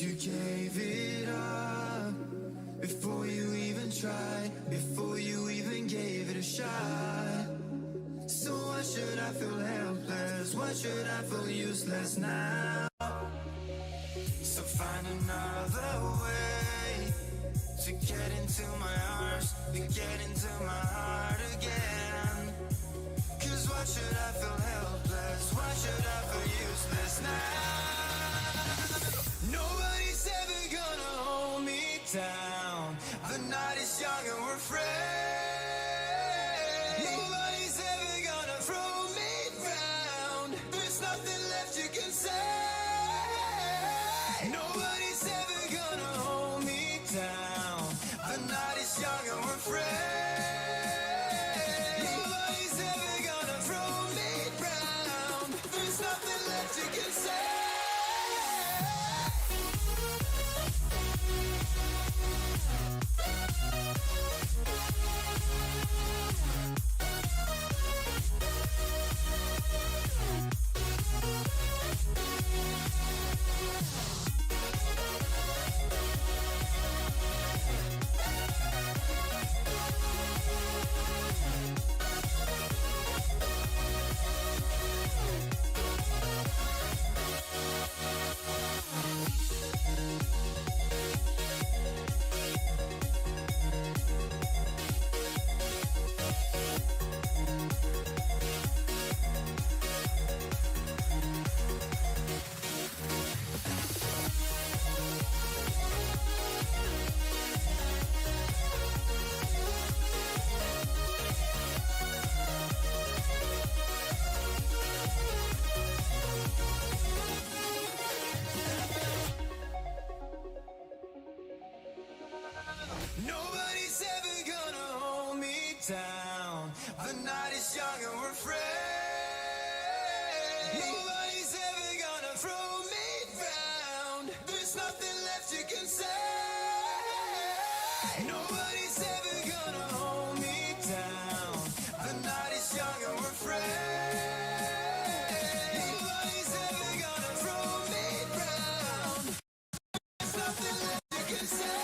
you gave it up before you even tried, before you even gave it a shot. So why should I feel helpless? Why should I feel useless now? So find another way to get into my arms, to get into my heart again. Cause why should I feel helpless? Why should I feel useless now? Nobody's ever gonna hold me down. The night is young and we're friends. Nobody's ever gonna throw me down. There's nothing left you can say. Nobody's ever gonna hold me down. The night is young and we're friends. Nobody's ever gonna throw me down. There's nothing left you can say. Nobody's ever gonna hold me down. The night is young and we're friends. Nobody's ever gonna throw me down. There's nothing left you can say. Nobody's ever gonna hold me down. The night is young and we're friends. Nobody's ever gonna throw me down. There's nothing left you can say.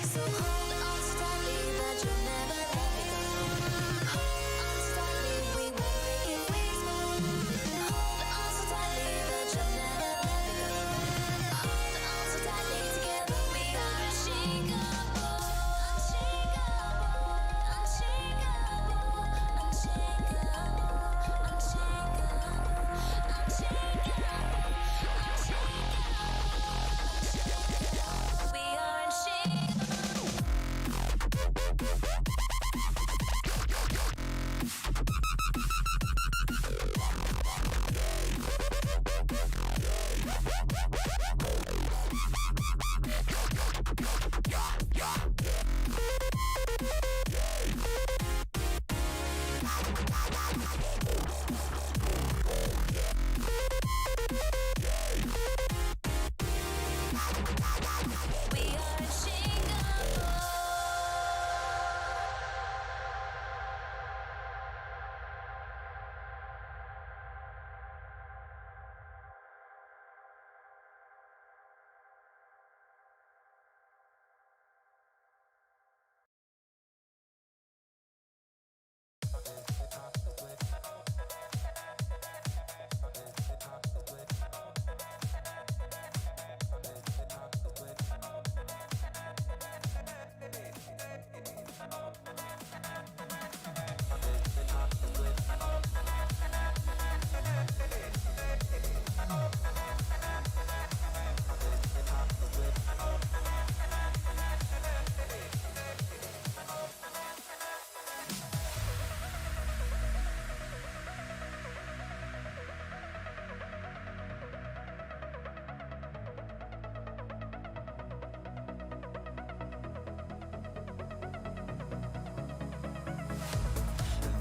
So hold on so tightly that you'll never let me go. Hold on so tightly, we won't break if we spoke. Hold on so tightly that you'll never let me go. Hold on so tightly, together we are unshakable. We are unshakable. We are unshakable.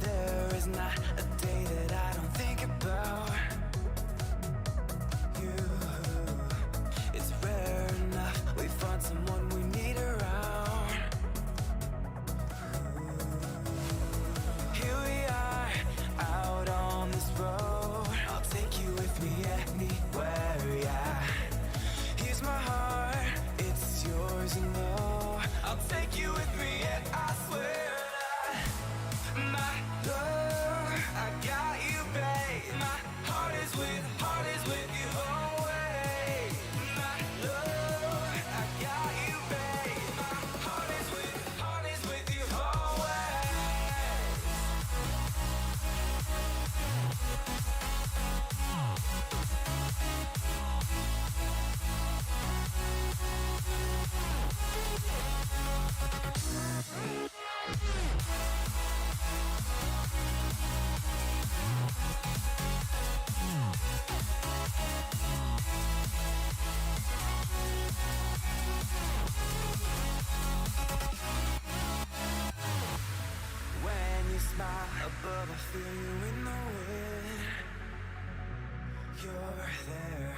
There is not a day that I don't think about you. It's rare enough we find someone we need around. Here we are, out on this road. I'll take you with me anywhere, yeah. Here's my heart, it's yours, you know. I'll take you with me, and I swear. My love, I got you, babe. My heart is with you always. My love, I got you, babe. My heart is with you always. When you smile above, I feel you in the wind. You're there.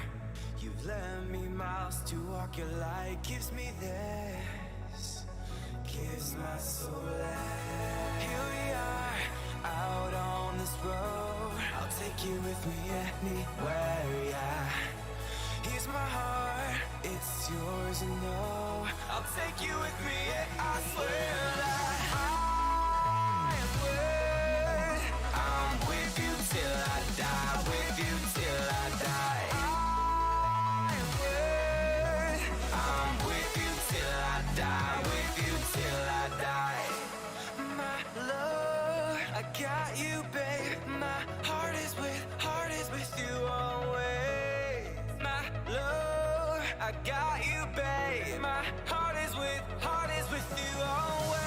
You've led me miles to walk your light. Gives me this. Gives my soul life. Here we are, out on this road. I'll take you with me anywhere, yeah. Here's my heart, it's yours, you know. I'll take you with me, and I swear that I'm with you till I die, with you till I die. I'm with you till I die, with you till I die. My love, I got you, babe. My heart is with you always. My love, I got you, babe. My heart is with you always.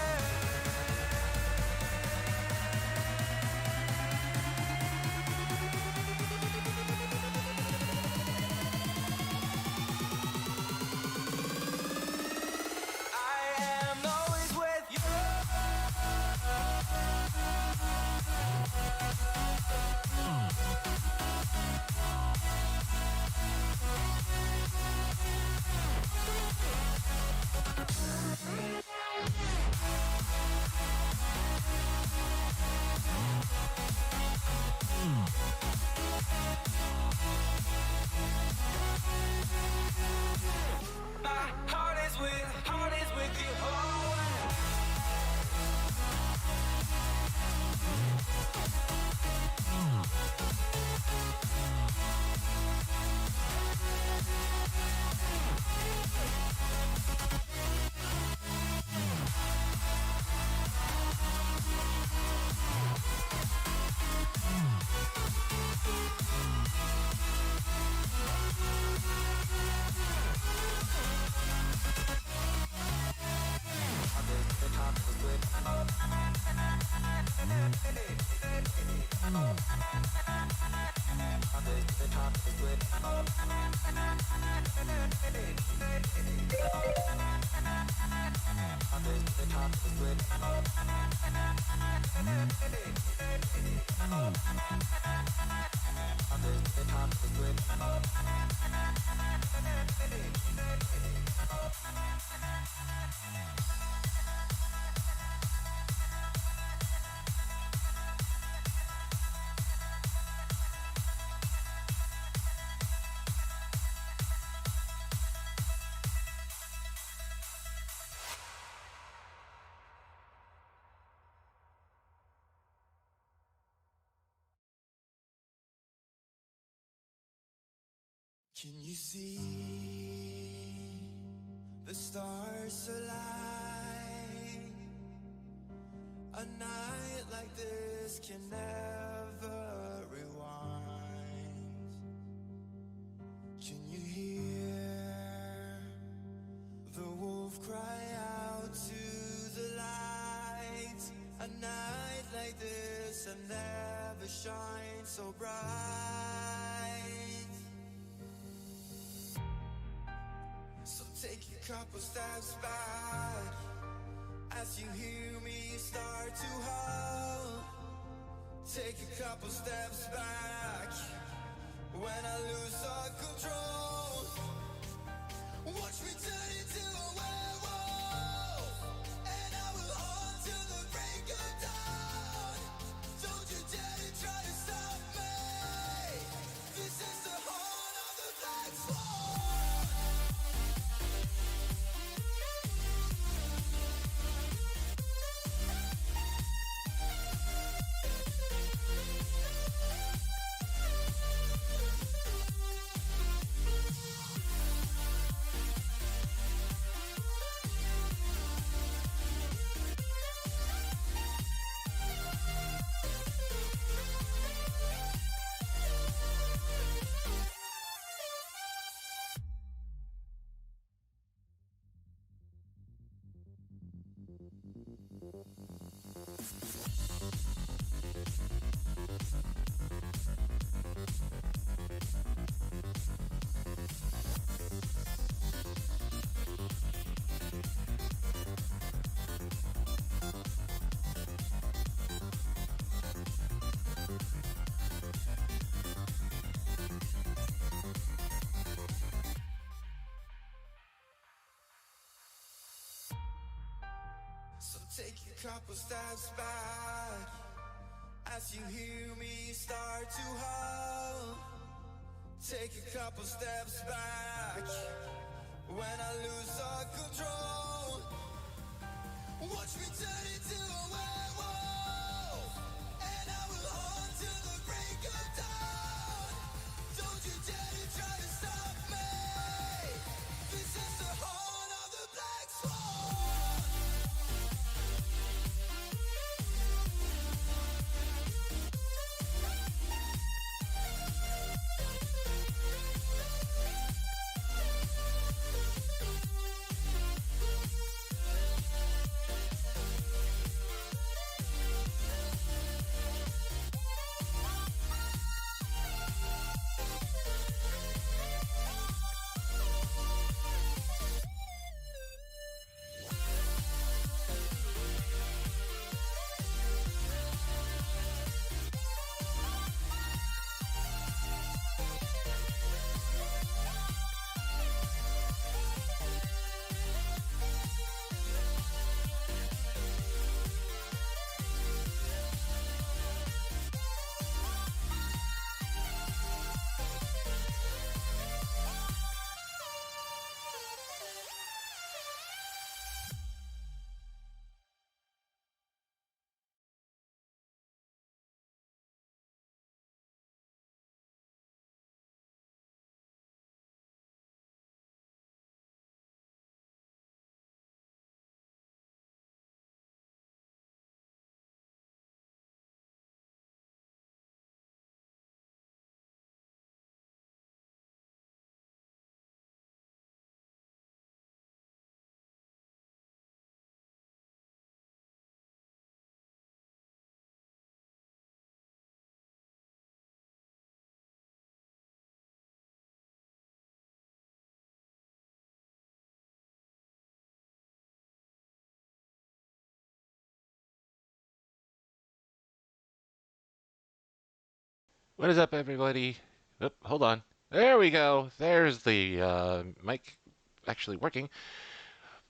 Can you see the stars align? A night like this can never rewind. Can you hear the wolf cry out to the light? A night like this will never shine so bright. So take a couple steps back as you hear me start to howl. Take a couple steps back when I lose all control. Watch me turn into a werewolf, and I will hold till the break of dawn. Don't you dare to try to stop me. This is the horn of the black swan. So take a couple steps back as you hear me start to howl. Take a couple steps back when I lose all control. Watch me turn into a werewolf, and I will hold till the break of dawn. Don't you dare to try to stop me. This is the horn of the black swan. What is up, everybody? Oop, hold on. There we go. There's the mic actually working.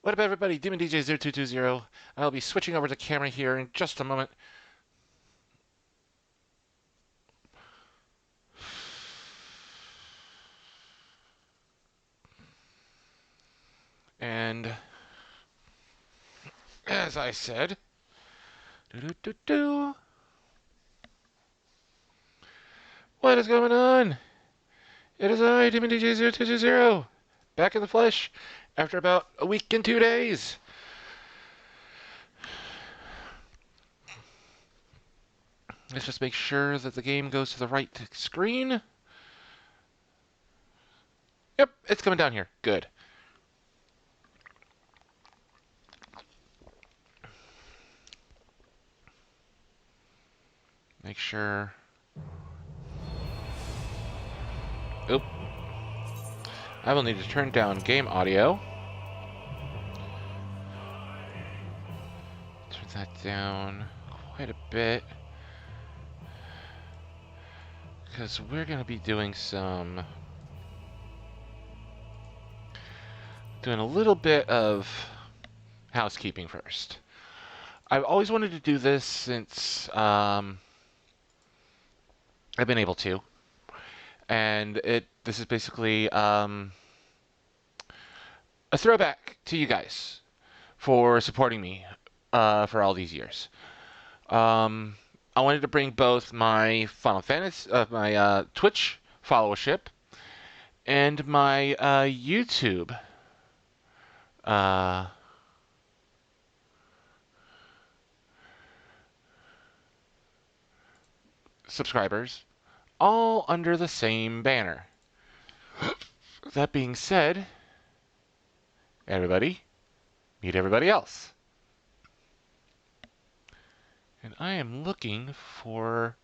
What up, everybody? Demon DJ 0220. I'll be switching over to camera here in just a moment. And as I said, doo-doo-doo-doo. What is going on? It is I, Demon DJ 0220, back in the flesh after about a week and 2 days. Let's just make sure that the game goes to the right screen. Yep, it's coming down here. Good. Make sure. Oop. I will need to turn down game audio. Turn that down quite a bit. Because we're going to be doing a little bit of housekeeping first. I've always wanted to do this since I've been able to. And this is basically a throwback to you guys for supporting me for all these years. I wanted to bring both my Final Fantasy, my Twitch followership, and my YouTube subscribers all under the same banner. That being said, everybody, meet everybody else. And I am looking for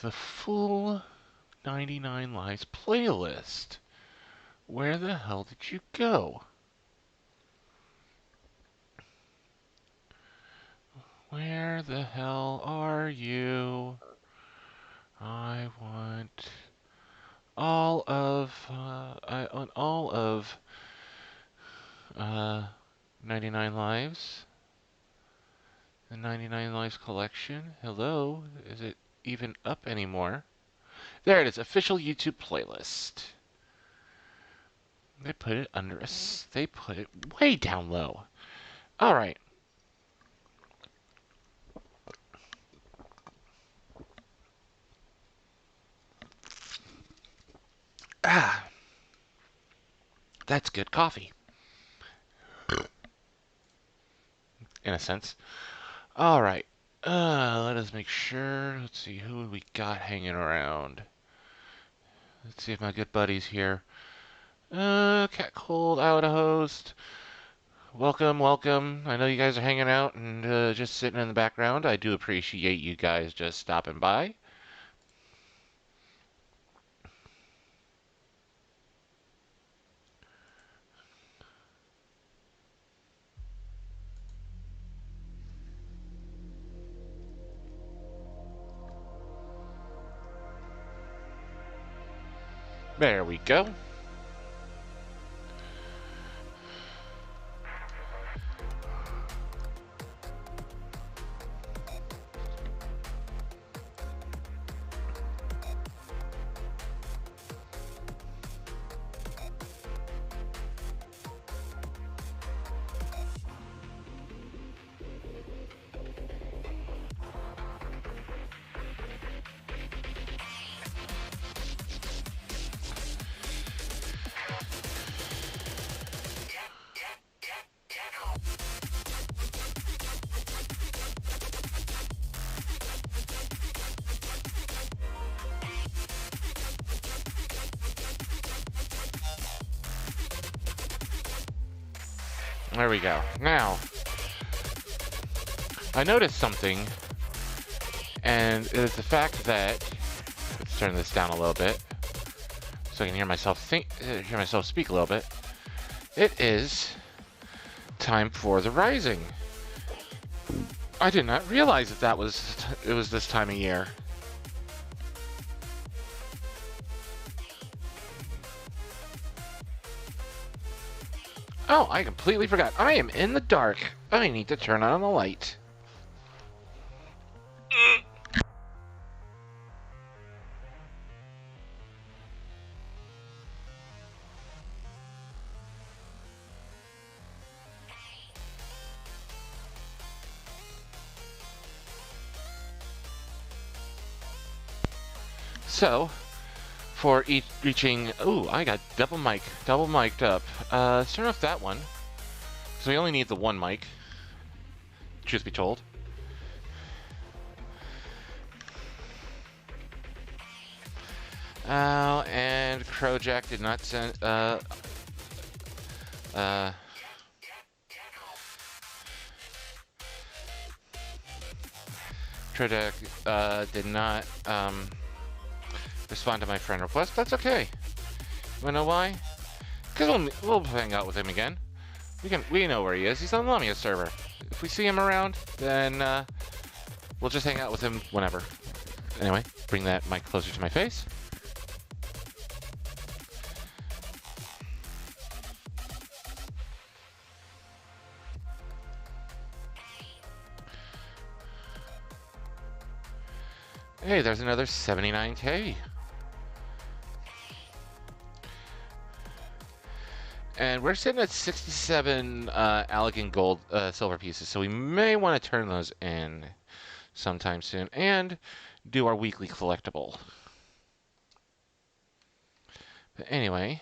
the full 99 Lives playlist. Where the hell did you go? Where the hell are you? I want all of 99 Lives. The 99 Lives collection. Hello, is it even up anymore? There it is, official YouTube playlist. They put it under us. They put it way down low. All right. Ah, that's good coffee. In a sense. All right. Let us make sure. Let's see who we got hanging around. Let's see if my good buddy's here. Cat Cold, out a host. Welcome, welcome. I know you guys are hanging out and just sitting in the background. I do appreciate you guys just stopping by. There we go. There we go. Now, I noticed something, and it is the fact that, let's turn this down a little bit so I can hear myself speak a little bit. It is time for the Rising. I did not realize that it was this time of year. Oh, I completely forgot. I am in the dark. I need to turn on the light. So, for each reaching... Ooh, I got double mic'd up. Let's turn off that one. So we only need the one mic, truth be told. And Crowjack did not send... Crowjack did not respond to my friend request. That's okay. You wanna know why? Because we'll hang out with him again. We know where he is. He's on the Lamia server. If we see him around, then we'll just hang out with him whenever. Anyway, bring that mic closer to my face. Hey, there's another 79k. And we're sitting at 67 Allegan gold silver pieces, so we may want to turn those in sometime soon and do our weekly collectible. But anyway,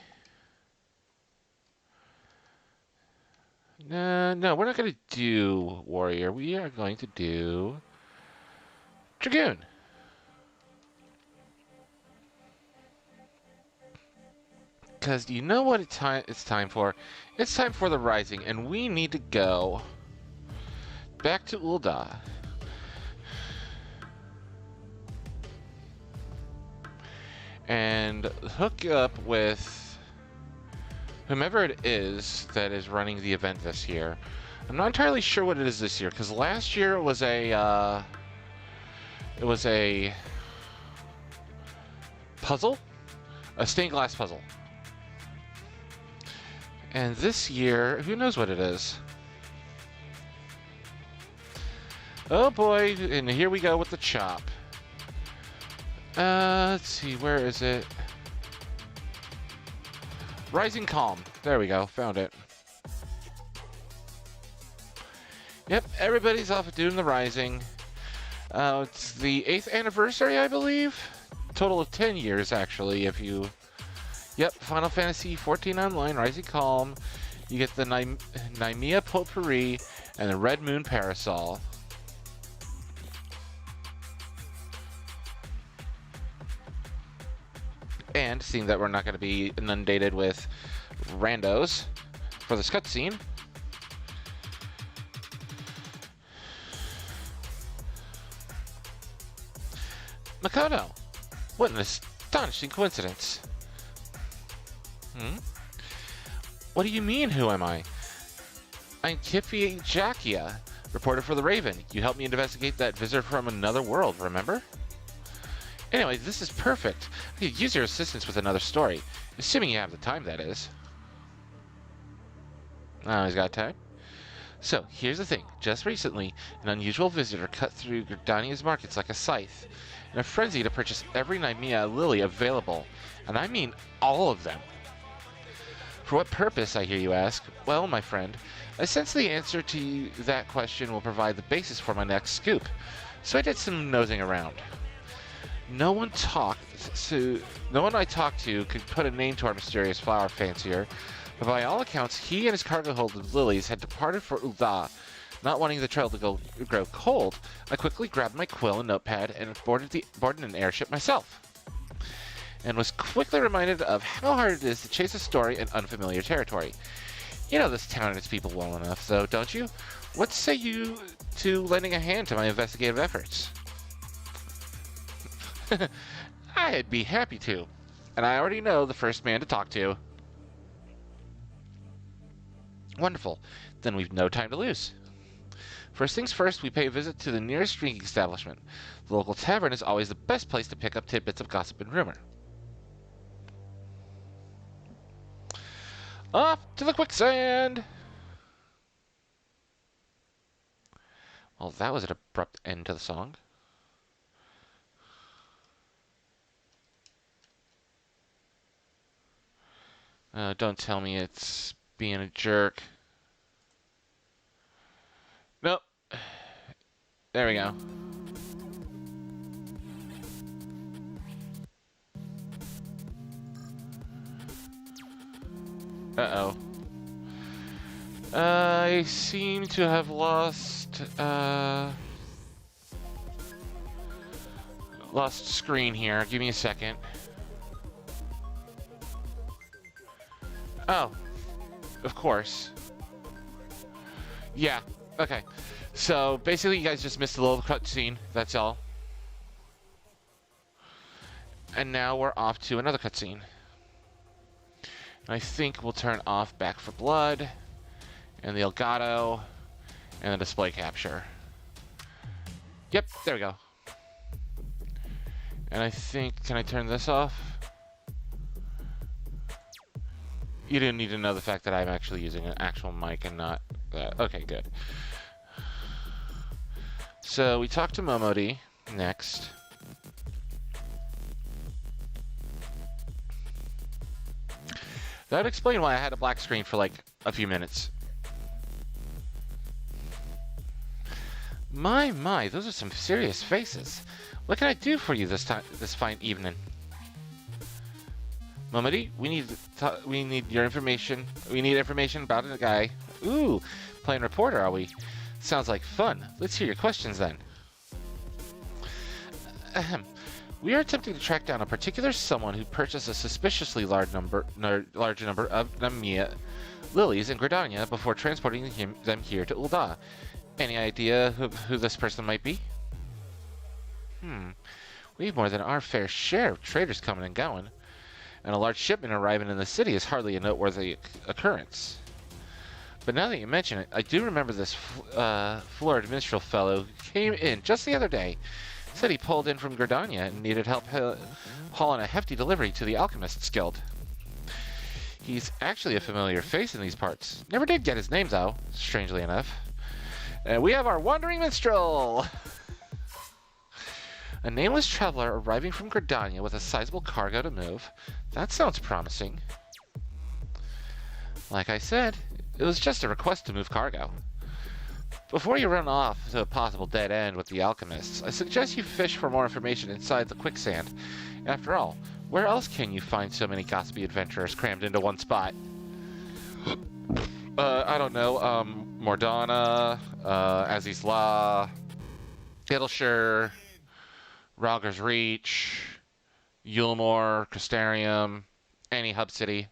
no, we're not going to do Warrior. We are going to do Dragoon. Because you know what it's time for? It's time for the Rising, and we need to go back to Ul'dah. And hook up with whomever it is that is running the event this year. I'm not entirely sure what it is this year, because last year it was a puzzle, a stained glass puzzle. And this year, who knows what it is? Oh boy, and here we go with the chop. Let's see, where is it? Rising Calm. There we go, found it. Yep, everybody's off doing the Rising. It's the 8th anniversary, I believe. Total of 10 years, actually, if you... Yep, Final Fantasy XIV Online, Rising Calm. You get the Nymea Potpourri and the Red Moon Parasol. And seeing that we're not going to be inundated with randos for this cutscene, Makoto! What an astonishing coincidence. What do you mean, who am I? I'm Kippy Jackia, reporter for the Raven. You helped me investigate that visitor from another world, remember? Anyway, this is perfect. I could use your assistance with another story. Assuming you have the time, that is. Oh, he's got time? So, here's the thing. Just recently, an unusual visitor cut through Gridania's markets like a scythe, in a frenzy to purchase every Nymea lily available. And I mean all of them. For what purpose, I hear you ask? Well, my friend, I sense the answer to that question will provide the basis for my next scoop. So I did some nosing around. No one I talked to could put a name to our mysterious flower fancier, but by all accounts, he and his cargo hold of lilies had departed for Ul'dah. Not wanting the trail to grow cold, I quickly grabbed my quill and notepad and boarded an airship myself. And was quickly reminded of how hard it is to chase a story in unfamiliar territory. You know this town and its people well enough, though, don't you? What say you to lending a hand to my investigative efforts? I'd be happy to. And I already know the first man to talk to. Wonderful. Then we've no time to lose. First things first, we pay a visit to the nearest drinking establishment. The local tavern is always the best place to pick up tidbits of gossip and rumor. Off to the quicksand! Well, that was an abrupt end to the song. Don't tell me it's being a jerk. Nope. There we go. Uh-oh. I seem to have lost screen here. Give me a second. Oh. Of course. Yeah. Okay. So, basically, you guys just missed a little cutscene. That's all. And now we're off to another cutscene. I think we'll turn off Back for Blood, and the Elgato, and the display capture. Yep, there we go. And I think, can I turn this off? You didn't need to know the fact that I'm actually using an actual mic and not that. Okay, good. So we talked to Momodi next. That would explain why I had a black screen for like a few minutes. My, those are some serious faces. What can I do for you this fine evening? Momodi, we need your information. We need information about a guy. Ooh, playing reporter, are we? Sounds like fun. Let's hear your questions then. Ahem. We are attempting to track down a particular someone who purchased a suspiciously large number of Namiya lilies in Gridania before transporting them here to Ul'dah. Any idea who this person might be? We have more than our fair share of traders coming and going, and a large shipment arriving in the city is hardly a noteworthy occurrence. But now that you mention it, I do remember this florid minstrel fellow who came in just the other day. Said he pulled in from Gridania and needed help hauling a hefty delivery to the Alchemists Guild. He's actually a familiar face in these parts. Never did get his name, though, strangely enough. And we have our wandering minstrel! A nameless traveler arriving from Gridania with a sizable cargo to move. That sounds promising. Like I said, it was just a request to move cargo. Before you run off to a possible dead end with the alchemists, I suggest you fish for more information inside the quicksand. After all, where else can you find so many gossipy adventurers crammed into one spot? I don't know, Mordana, Aziz's Law, Ittleshire, Rauger's Reach, Yulmore, Crystarium, any hub city.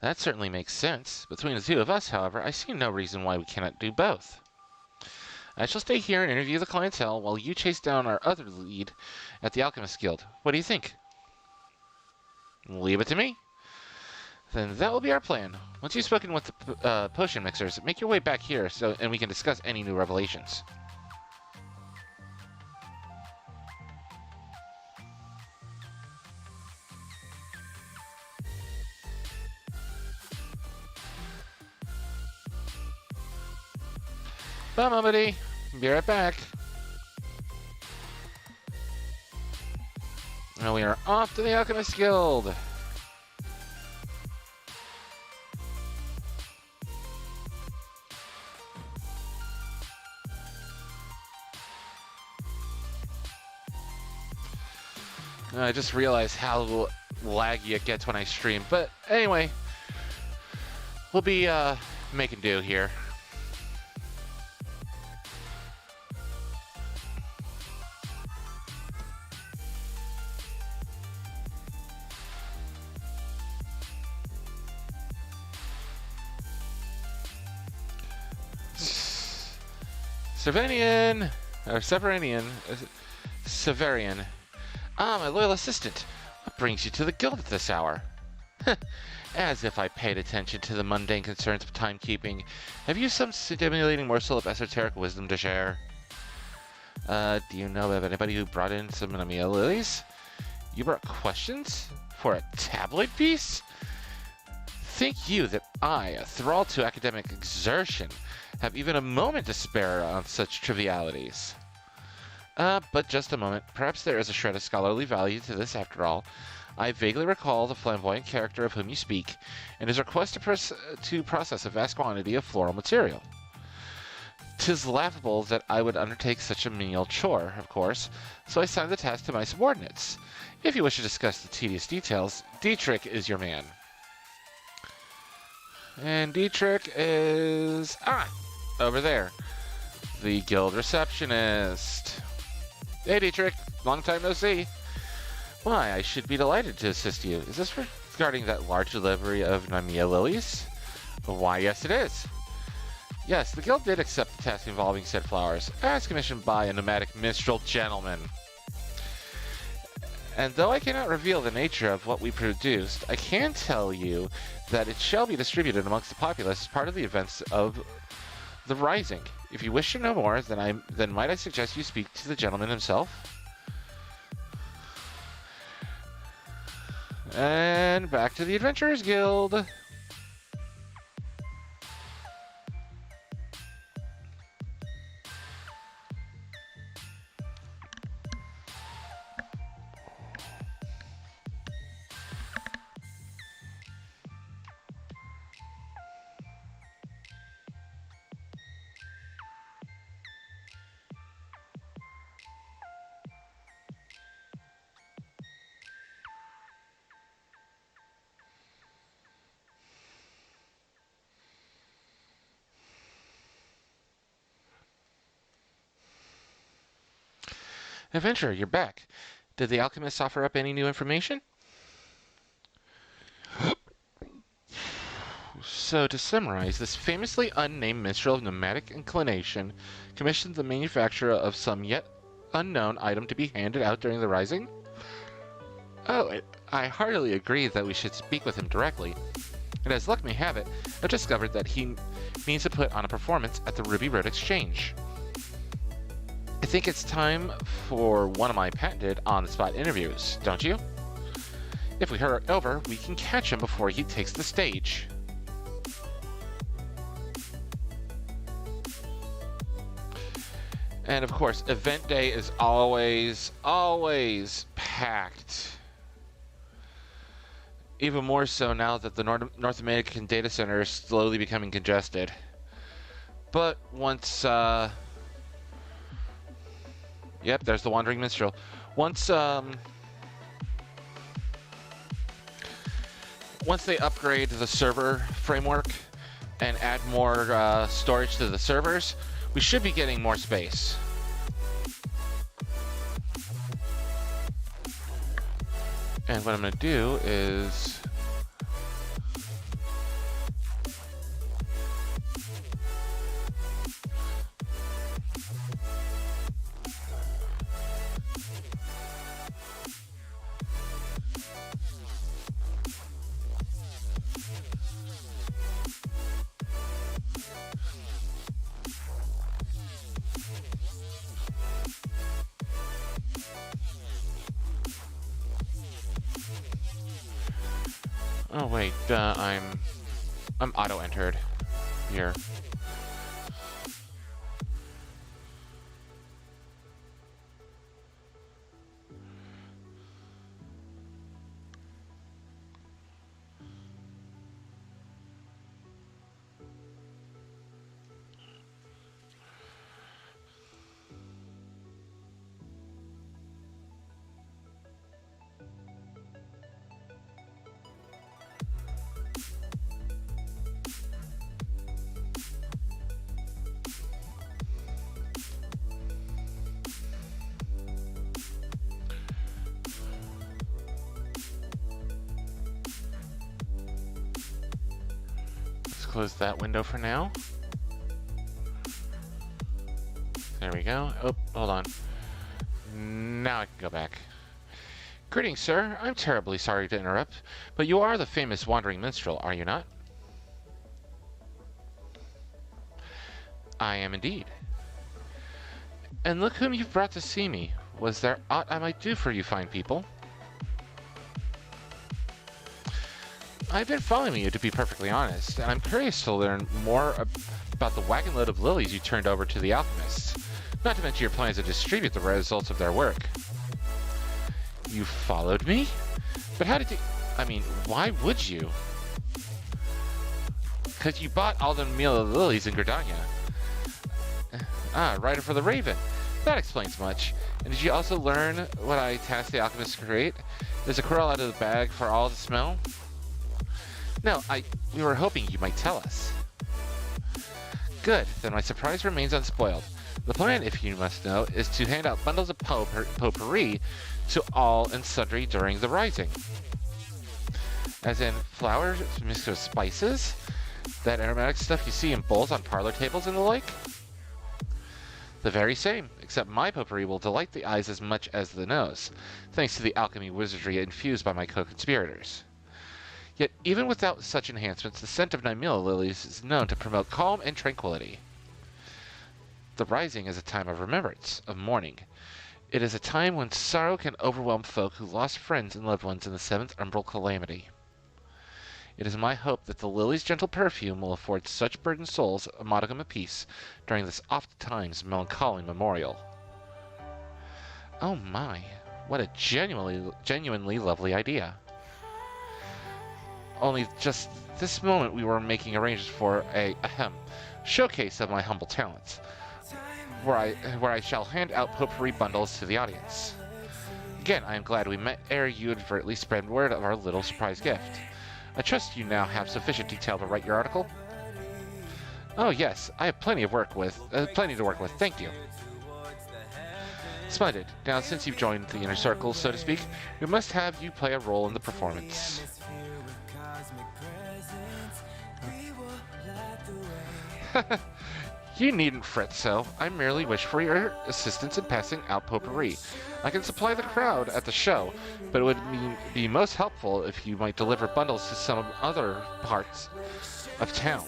That certainly makes sense. Between the two of us, however, I see no reason why we cannot do both. I shall stay here and interview the clientele while you chase down our other lead at the Alchemist Guild. What do you think? Leave it to me. Then that will be our plan. Once you've spoken with the potion mixers, make your way back here and we can discuss any new revelations. Bye, Momodi. Be right back. Now we are off to the Alchemist Guild. I just realized how laggy it gets when I stream. But anyway, we'll be making do here. Severian. Ah, my loyal assistant. What brings you to the guild at this hour? As if I paid attention to the mundane concerns of timekeeping. Have you some stimulating morsel of esoteric wisdom to share? Do you know of anybody who brought in some Namiya lilies? You brought questions? for a tabloid piece? Think you that I, a thrall to academic exertion, have even a moment to spare on such trivialities? But just a moment. Perhaps there is a shred of scholarly value to this after all. I vaguely recall the flamboyant character of whom you speak, and his request to process a vast quantity of floral material. 'Tis laughable that I would undertake such a menial chore, of course, so I signed the task to my subordinates. If you wish to discuss the tedious details, Dietrich is your man. And Dietrich is... over there. The guild receptionist. Hey, Dietrich. Long time no see. Why, I should be delighted to assist you. Is this regarding that large delivery of Nemea lilies? Why, yes, it is. Yes, the guild did accept the task involving said flowers, as commissioned by a nomadic minstrel gentleman. And though I cannot reveal the nature of what we produced, I can tell you that it shall be distributed amongst the populace as part of the events of the Rising. If you wish to know more, then might I suggest you speak to the gentleman himself? And back to the Adventurers Guild. Adventurer, you're back. Did the alchemists offer up any new information? So, to summarize, this famously unnamed minstrel of nomadic inclination commissioned the manufacture of some yet unknown item to be handed out during the Rising? Oh, I heartily agree that we should speak with him directly. And as luck may have it, I've discovered that he means to put on a performance at the Ruby Road Exchange. I think it's time for one of my patented on-the-spot interviews, don't you? If we hurry over, we can catch him before he takes the stage. And of course, event day is always packed. Even more so now that the North American data center is slowly becoming congested. But once, yep, there's the Wandering Minstrel. Once they upgrade the server framework and add more storage to the servers, we should be getting more space. And what I'm going to do is... Oh wait, I'm auto-entered here. Close that window for now. There we go. Oh, hold on. Now I can go back. Greetings, sir. I'm terribly sorry to interrupt, but you are the famous Wandering Minstrel, are you not? I am indeed. And look whom you've brought to see me. Was there aught I might do for you fine people? I've been following you, to be perfectly honest, and I'm curious to learn more about the wagon load of lilies you turned over to the alchemists. Not to mention your plans to distribute the results of their work. You followed me? But how did you... I mean, why would you? Because you bought all the meal of lilies in Gridania. Rider for the Raven. That explains much. And did you also learn what I tasked the alchemist to create? There's a curl out of the bag for all to smell? No, we were hoping you might tell us. Good, then my surprise remains unspoiled. The plan, if you must know, is to hand out bundles of potpourri to all and sundry during the rising. As in flowers mixed with spices? That aromatic stuff you see in bowls on parlor tables and the like? The very same, except my potpourri will delight the eyes as much as the nose, thanks to the alchemy wizardry infused by my co-conspirators. Yet, even without such enhancements, the scent of Nymila lilies is known to promote calm and tranquility. The rising is a time of remembrance, of mourning. It is a time when sorrow can overwhelm folk who lost friends and loved ones in the seventh umbral calamity. It is my hope that the lily's gentle perfume will afford such burdened souls a modicum of peace during this oft-times melancholy memorial. Oh my, what a genuinely lovely idea. Only just this moment we were making arrangements for a showcase of my humble talents, where I shall hand out potpourri bundles to the audience. Again, I am glad we met ere you advertently spread word of our little surprise gift. I trust you now have sufficient detail to write your article? Oh yes, I have plenty to work with, thank you. Splendid. Now, since you've joined the inner circle, so to speak, we must have you play a role in the performance. You needn't fret so. I merely wish for your assistance in passing out potpourri. I can supply the crowd at the show, but it would be most helpful if you might deliver bundles to some other parts of town.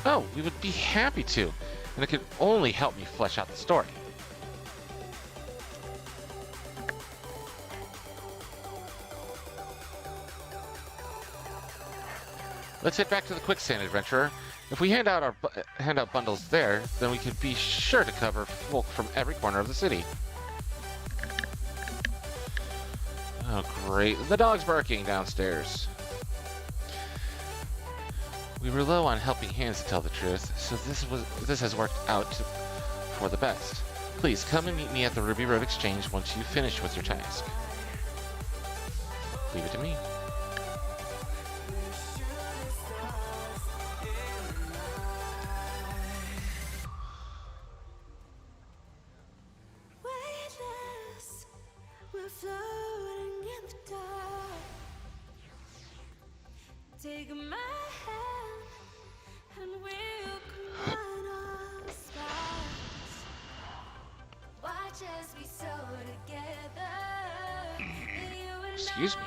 Oh, we would be happy to, and it could only help me flesh out the story. Let's head back to the quicksand, adventurer. If we hand out bundles there, then we can be sure to cover folk from every corner of the city. Oh, great. The dog's barking downstairs. We were low on helping hands, to tell the truth, so this has worked out for the best. Please come and meet me at the Ruby Road Exchange once you've finished with your task. Leave it to me. Take my hand and we'll combine our stars. Watch as we sew together. Excuse me.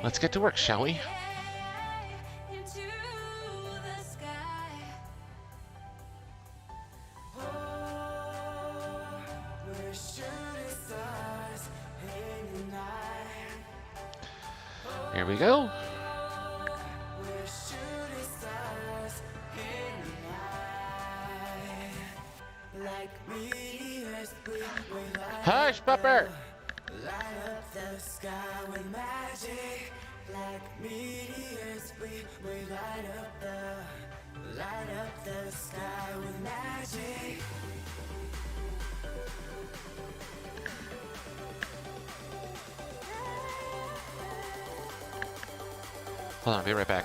Let's get to work, shall we? Into the sky. Oh, we're shooting stars in the night. Here we go. We're shooting stars in the night. Like meteors, we light Hush, Pupper! Light up the sky with magic. Like meteors, we light up the sky with magic. Hold on, I'll be right back.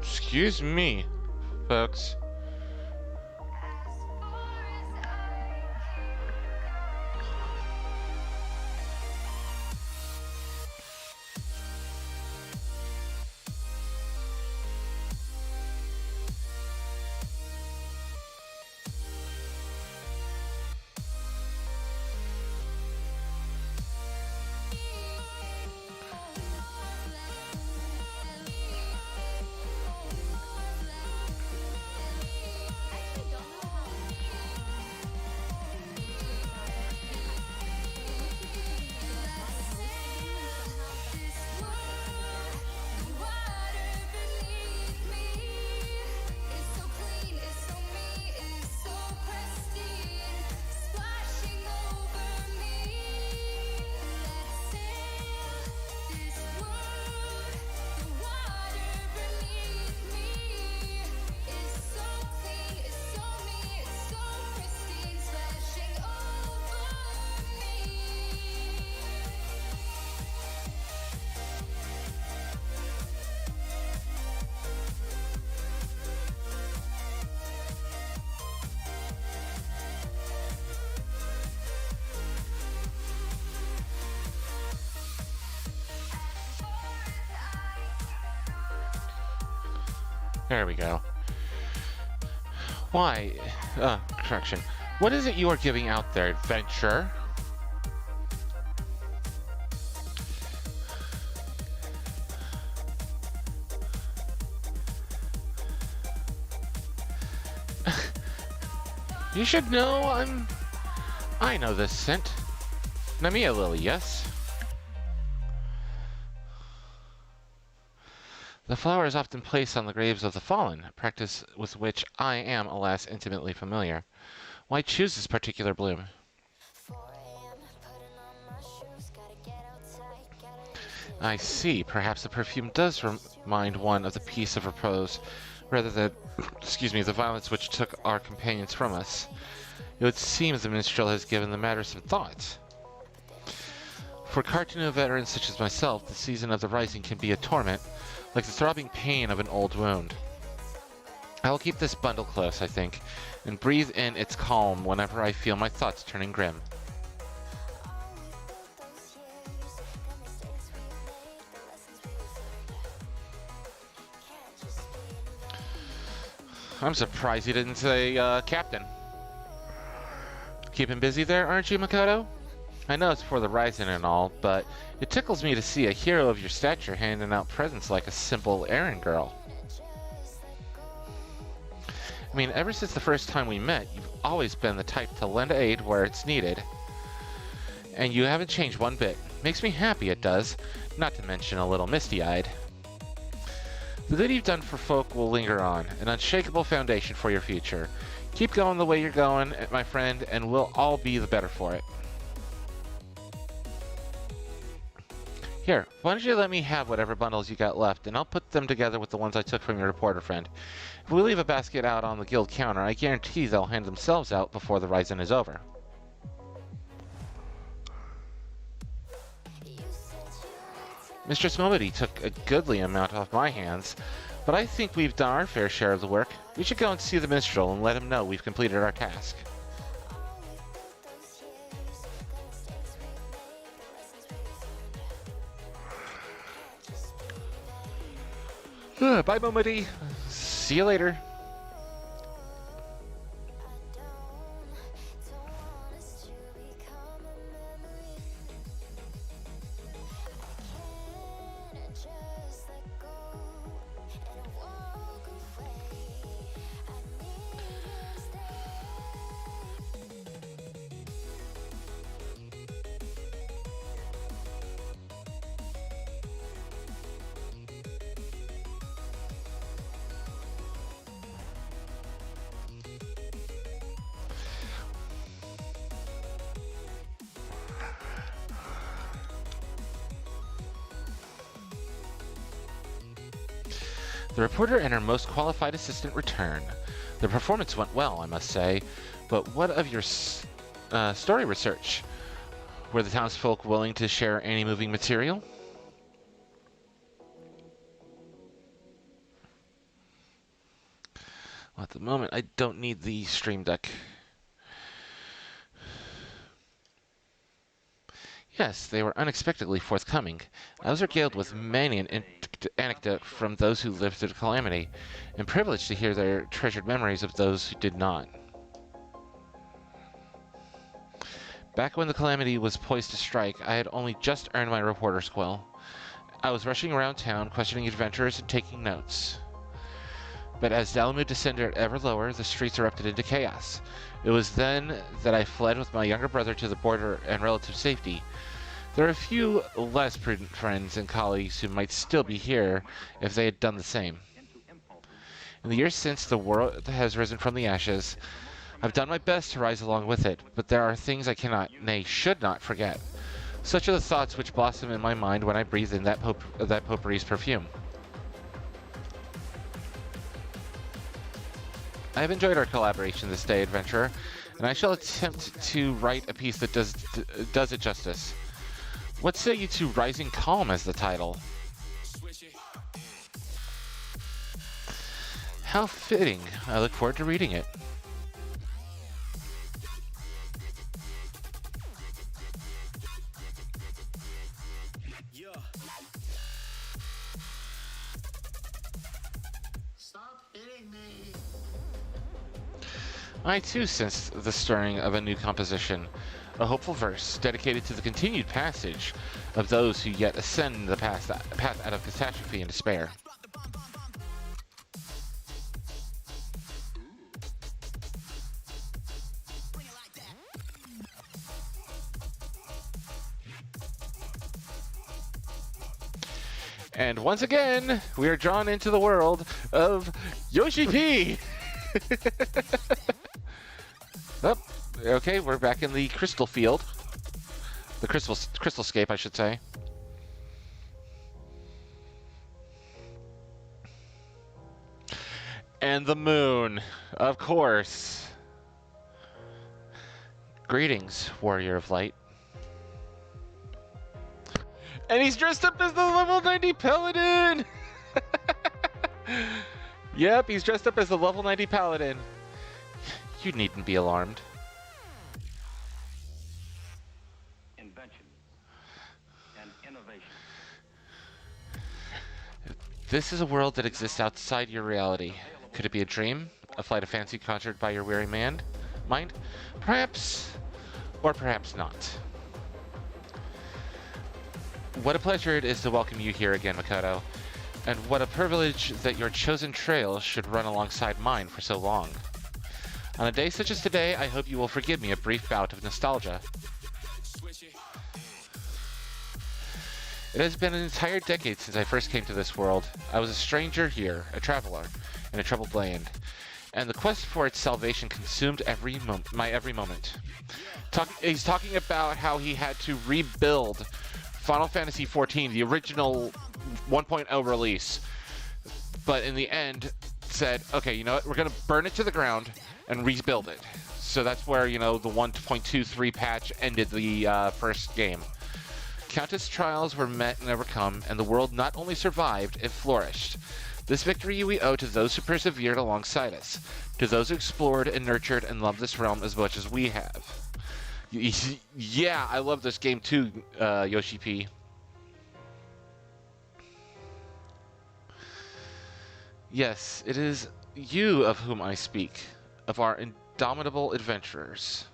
Excuse me, folks. There we go. Why? Correction. What is it you are giving out there, adventure? You should know I know this scent. Namia Lily, yes? The flower is often placed on the graves of the fallen, a practice with which I am, alas, intimately familiar. Why choose this particular bloom? I see. Perhaps the perfume does remind one of the peace of repose, rather than, excuse me, the violence which took our companions from us. It would seem the minstrel has given the matter some thought. For cartoon veterans such as myself, the season of the rising can be a torment, like the throbbing pain of an old wound. I will keep this bundle close, I think, and breathe in its calm whenever I feel my thoughts turning grim. I'm surprised you didn't say, Captain. Keeping busy there, aren't you, Makoto? I know it's for the rising and all, but it tickles me to see a hero of your stature handing out presents like a simple errand girl. I mean, ever since the first time we met, you've always been the type to lend aid where it's needed. And you haven't changed one bit. Makes me happy, it does. Not to mention a little misty-eyed. The good you've done for folk will linger on, an unshakable foundation for your future. Keep going the way you're going, my friend, and we'll all be the better for it. Here, why don't you let me have whatever bundles you got left, and I'll put them together with the ones I took from your reporter friend. If we leave a basket out on the guild counter, I guarantee they'll hand themselves out before the rising is over. Mistress Momody took a goodly amount off my hands, but I think we've done our fair share of the work. We should go and see the minstrel and let him know we've completed our task. Bye, Momody. See you later. The reporter and her most qualified assistant return. The performance went well, I must say, but what of your story research? Were the townsfolk willing to share any moving material? Well, at the moment, I don't need the Stream Deck. Yes, they were unexpectedly forthcoming. I was regaled with many an anecdote from those who lived through the calamity, and privileged to hear their treasured memories of those who did not. Back when the calamity was poised to strike, I had only just earned my reporter's quill. I was rushing around town, questioning adventurers and taking notes. But as Dalamud descended ever lower, the streets erupted into chaos. It was then that I fled with my younger brother to the border and relative safety. There are a few less prudent friends and colleagues who might still be here if they had done the same. In the years since the world has risen from the ashes, I've done my best to rise along with it, but there are things I cannot, nay, should not forget. Such are the thoughts which blossom in my mind when I breathe in that potpourri's perfume. I have enjoyed our collaboration this day, adventurer, and I shall attempt to write a piece that does it justice. What say you to Rising Calm as the title? How fitting. I look forward to reading it. I too sensed the stirring of a new composition, a hopeful verse dedicated to the continued passage of those who yet ascend the path out of catastrophe and despair. And once again, we are drawn into the world of Yoshi P! Oh, okay, we're back in the crystal field. The crystalscape, I should say. And the moon, of course. Greetings, warrior of light. And he's dressed up as the level 90 paladin! Yep, he's dressed up as the level 90 paladin. You needn't be alarmed. Invention and innovation. This is a world that exists outside your reality. Could it be a dream? A flight of fancy conjured by your weary mind? Perhaps, or perhaps not. What a pleasure it is to welcome you here again, Makoto. And what a privilege that your chosen trail should run alongside mine for so long. On a day such as today, I hope you will forgive me a brief bout of nostalgia. It has been an entire decade since I first came to this world. I was a stranger here, a traveler, in a troubled land, and the quest for its salvation consumed my every moment. He's talking about how he had to rebuild Final Fantasy XIV, the original 1.0 release, but in the end said, okay, you know what, we're going to burn it to the ground and rebuild it. So that's where, you know, the 1.23 patch ended the first game. Countless trials were met and overcome, and the world not only survived, it flourished. This victory we owe to those who persevered alongside us, to those who explored and nurtured and loved this realm as much as we have. Yeah, I love this game too, Yoshi P. Yes, it is you of whom I speak, of our indomitable adventurers.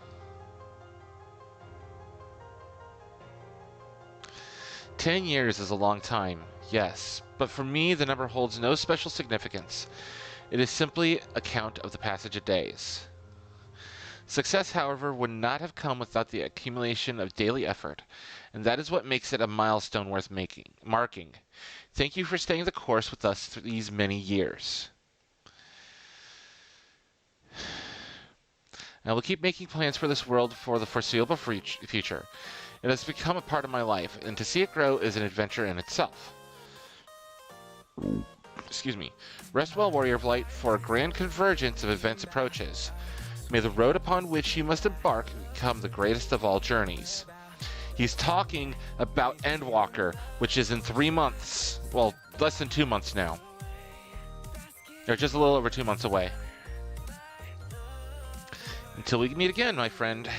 10 years is a long time, yes, but for me the number holds no special significance. It is simply a count of the passage of days. Success, however, would not have come without the accumulation of daily effort, and that is what makes it a milestone worth marking. Thank you for staying the course with us through these many years. I will keep making plans for this world for the foreseeable future. It has become a part of my life, and to see it grow is an adventure in itself. Excuse me. Rest well, Warrior of Light, for a grand convergence of events approaches. May the road upon which you must embark become the greatest of all journeys. He's talking about Endwalker, which is in 3 months. Well, less than 2 months now. Or just a little over 2 months away. Until we meet again, my friend.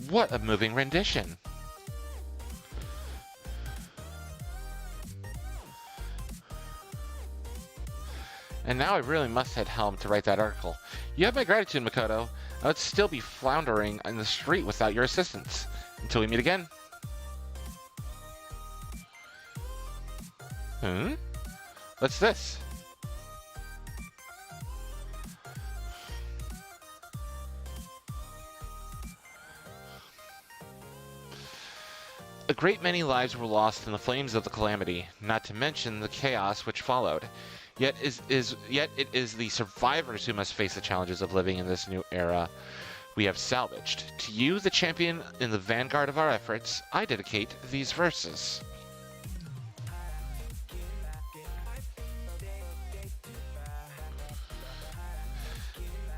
What a moving rendition. And now I really must head home to write that article. You have my gratitude, Makoto. I would still be floundering in the street without your assistance. Until we meet again. What's this? A great many lives were lost in the flames of the calamity, not to mention the chaos which followed. Yet it is the survivors who must face the challenges of living in this new era we have salvaged. To you, the champion in the vanguard of our efforts, I dedicate these verses.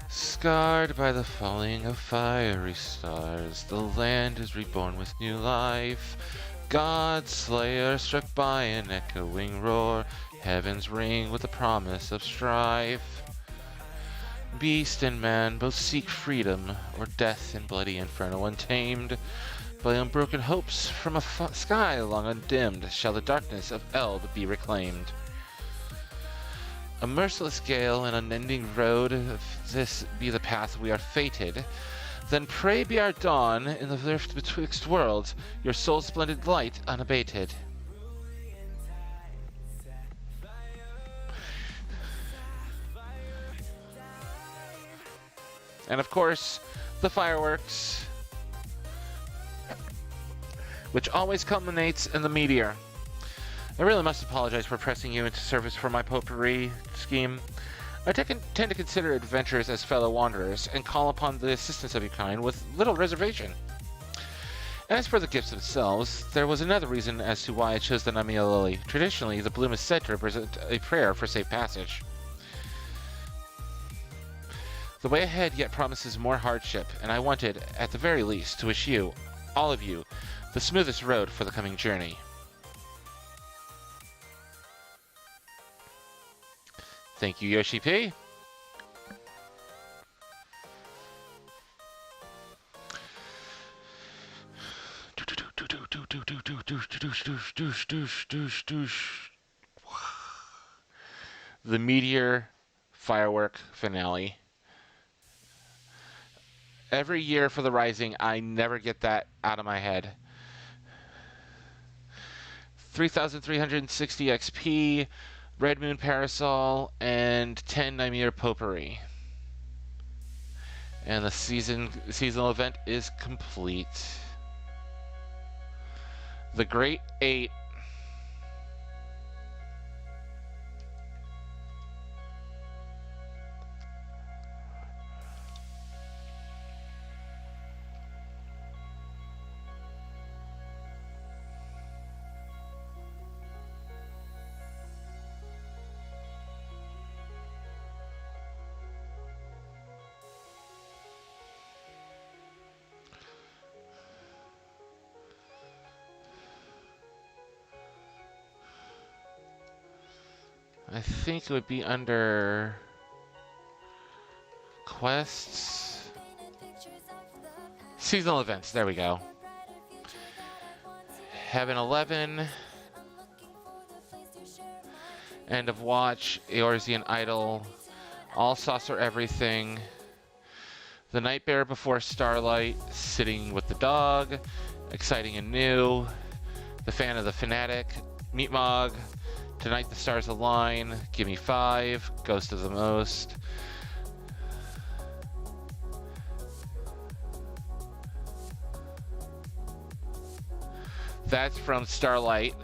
Scarred by the falling of fiery stars, the land is reborn with new life. God Slayer struck by an echoing roar, heavens ring with the promise of strife. Beast and man both seek freedom, or death in bloody inferno untamed. By unbroken hopes from a sky long undimmed shall the darkness of Eld be reclaimed. A merciless gale and unending road, if this be the path we are fated, then pray be our dawn in the rift betwixt worlds, your soul's splendid light unabated. And of course, the fireworks, which always culminates in the meteor. I really must apologize for pressing you into service for my potpourri scheme. I tend to consider adventurers as fellow wanderers and call upon the assistance of your kind with little reservation. As for the gifts themselves, there was another reason as to why I chose the Namiya Lily. Traditionally, the bloom is said to represent a prayer for safe passage. The way ahead yet promises more hardship, and I wanted, at the very least, to wish you, all of you, the smoothest road for the coming journey. Thank you, Yoshi P. The Meteor Firework Finale. Every year for the Rising, I never get that out of my head. 3,360 XP, Red Moon Parasol, and 10 Nymir Potpourri. And the seasonal event is complete. The Great 8. I think it would be under quests. Seasonal events, there we go. Heaven 11. End of Watch, Eorzean Idol, All Saucer Everything. The Night Bear Before Starlight, Sitting with the Dog, Exciting and New. The Fan of the Fanatic, Meat Mog. Tonight the Stars Align, Gimme 5, Ghost of the Most. That's from Starlight.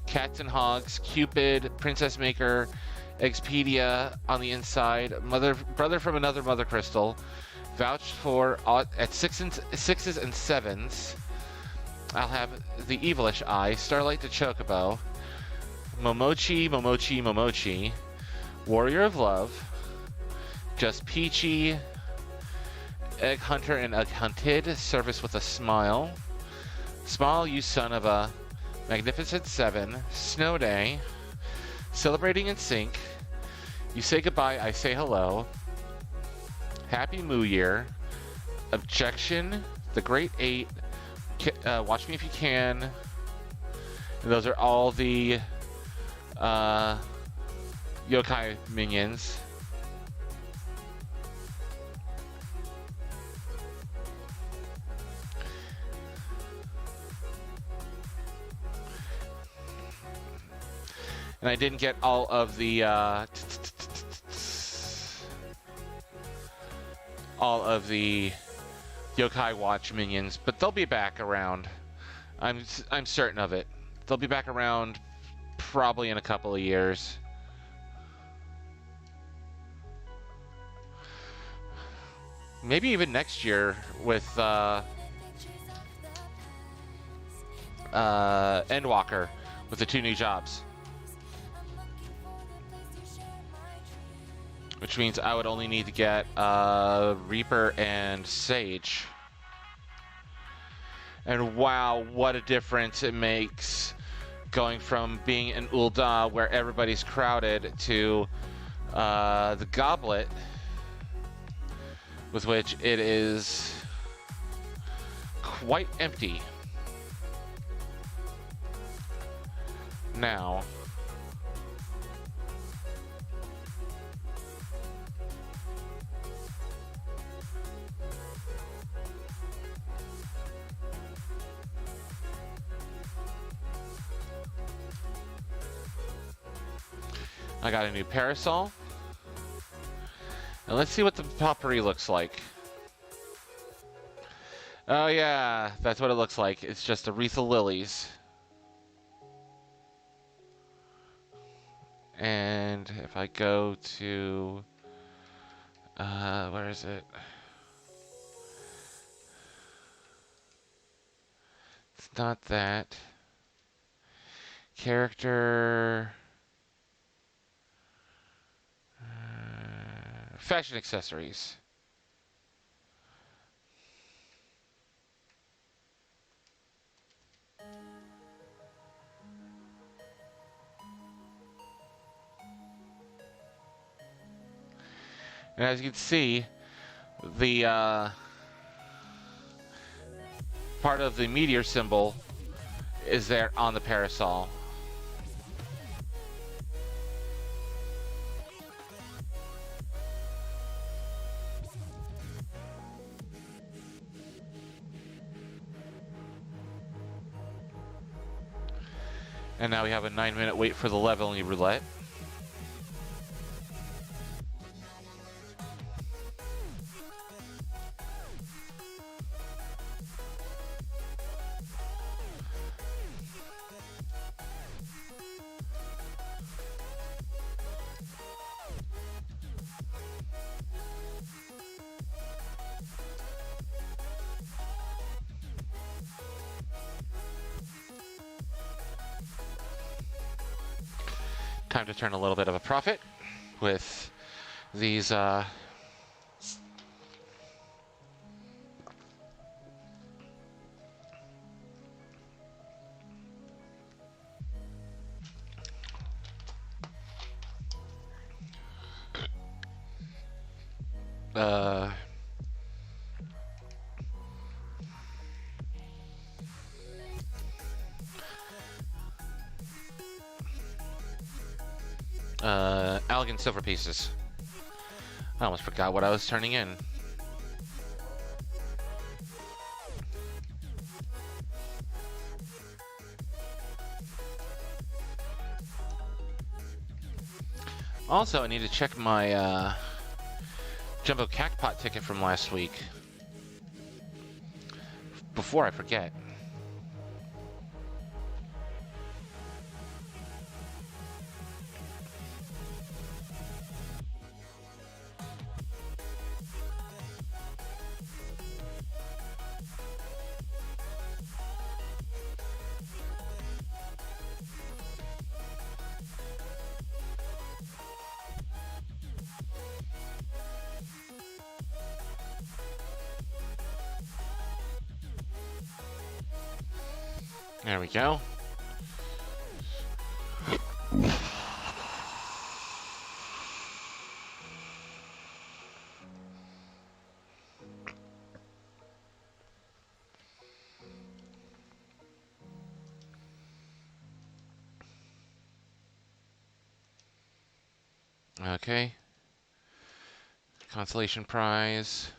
Cats and Hogs, Cupid, Princess Maker, Expedia on the inside, Brother from Another Mother Crystal, Vouched for at sixes and sevens. I'll have the Evilish Eye, Starlight to Chocobo, Momochi, Warrior of Love, Just Peachy, Egg Hunter and Egg Hunted, Service with a Smile, Smile You Son of a Magnificent Seven, Snow Day, Celebrating in Sync, You Say Goodbye, I Say Hello, Happy Moo Year, Objection, The Great Eight, Watch Me If You Can, and those are all the yokai minions. And I didn't get all of the Yokai Watch minions, but they'll be back around. I'm certain of it. They'll be back around probably in a couple of years. Maybe even next year with Endwalker with the 2 new jobs. Which means I would only need to get Reaper and Sage. And wow, what a difference it makes going from being in Ul'dah where everybody's crowded to the Goblet, with which it is quite empty. Now, I got a new parasol. And let's see what the potpourri looks like. Oh yeah, that's what it looks like. It's just a wreath of lilies. And if I go to... where is it? It's not that. Character... fashion accessories. And as you can see, the part of the meteor symbol is there on the parasol. And now we have a 9-minute wait for the leveling roulette. Time to turn a little bit of a profit with these elegant silver pieces. I almost forgot what I was turning in. Also, I need to check my Jumbo Cactpot ticket from last week before I forget. There we go. Okay. Consolation prize,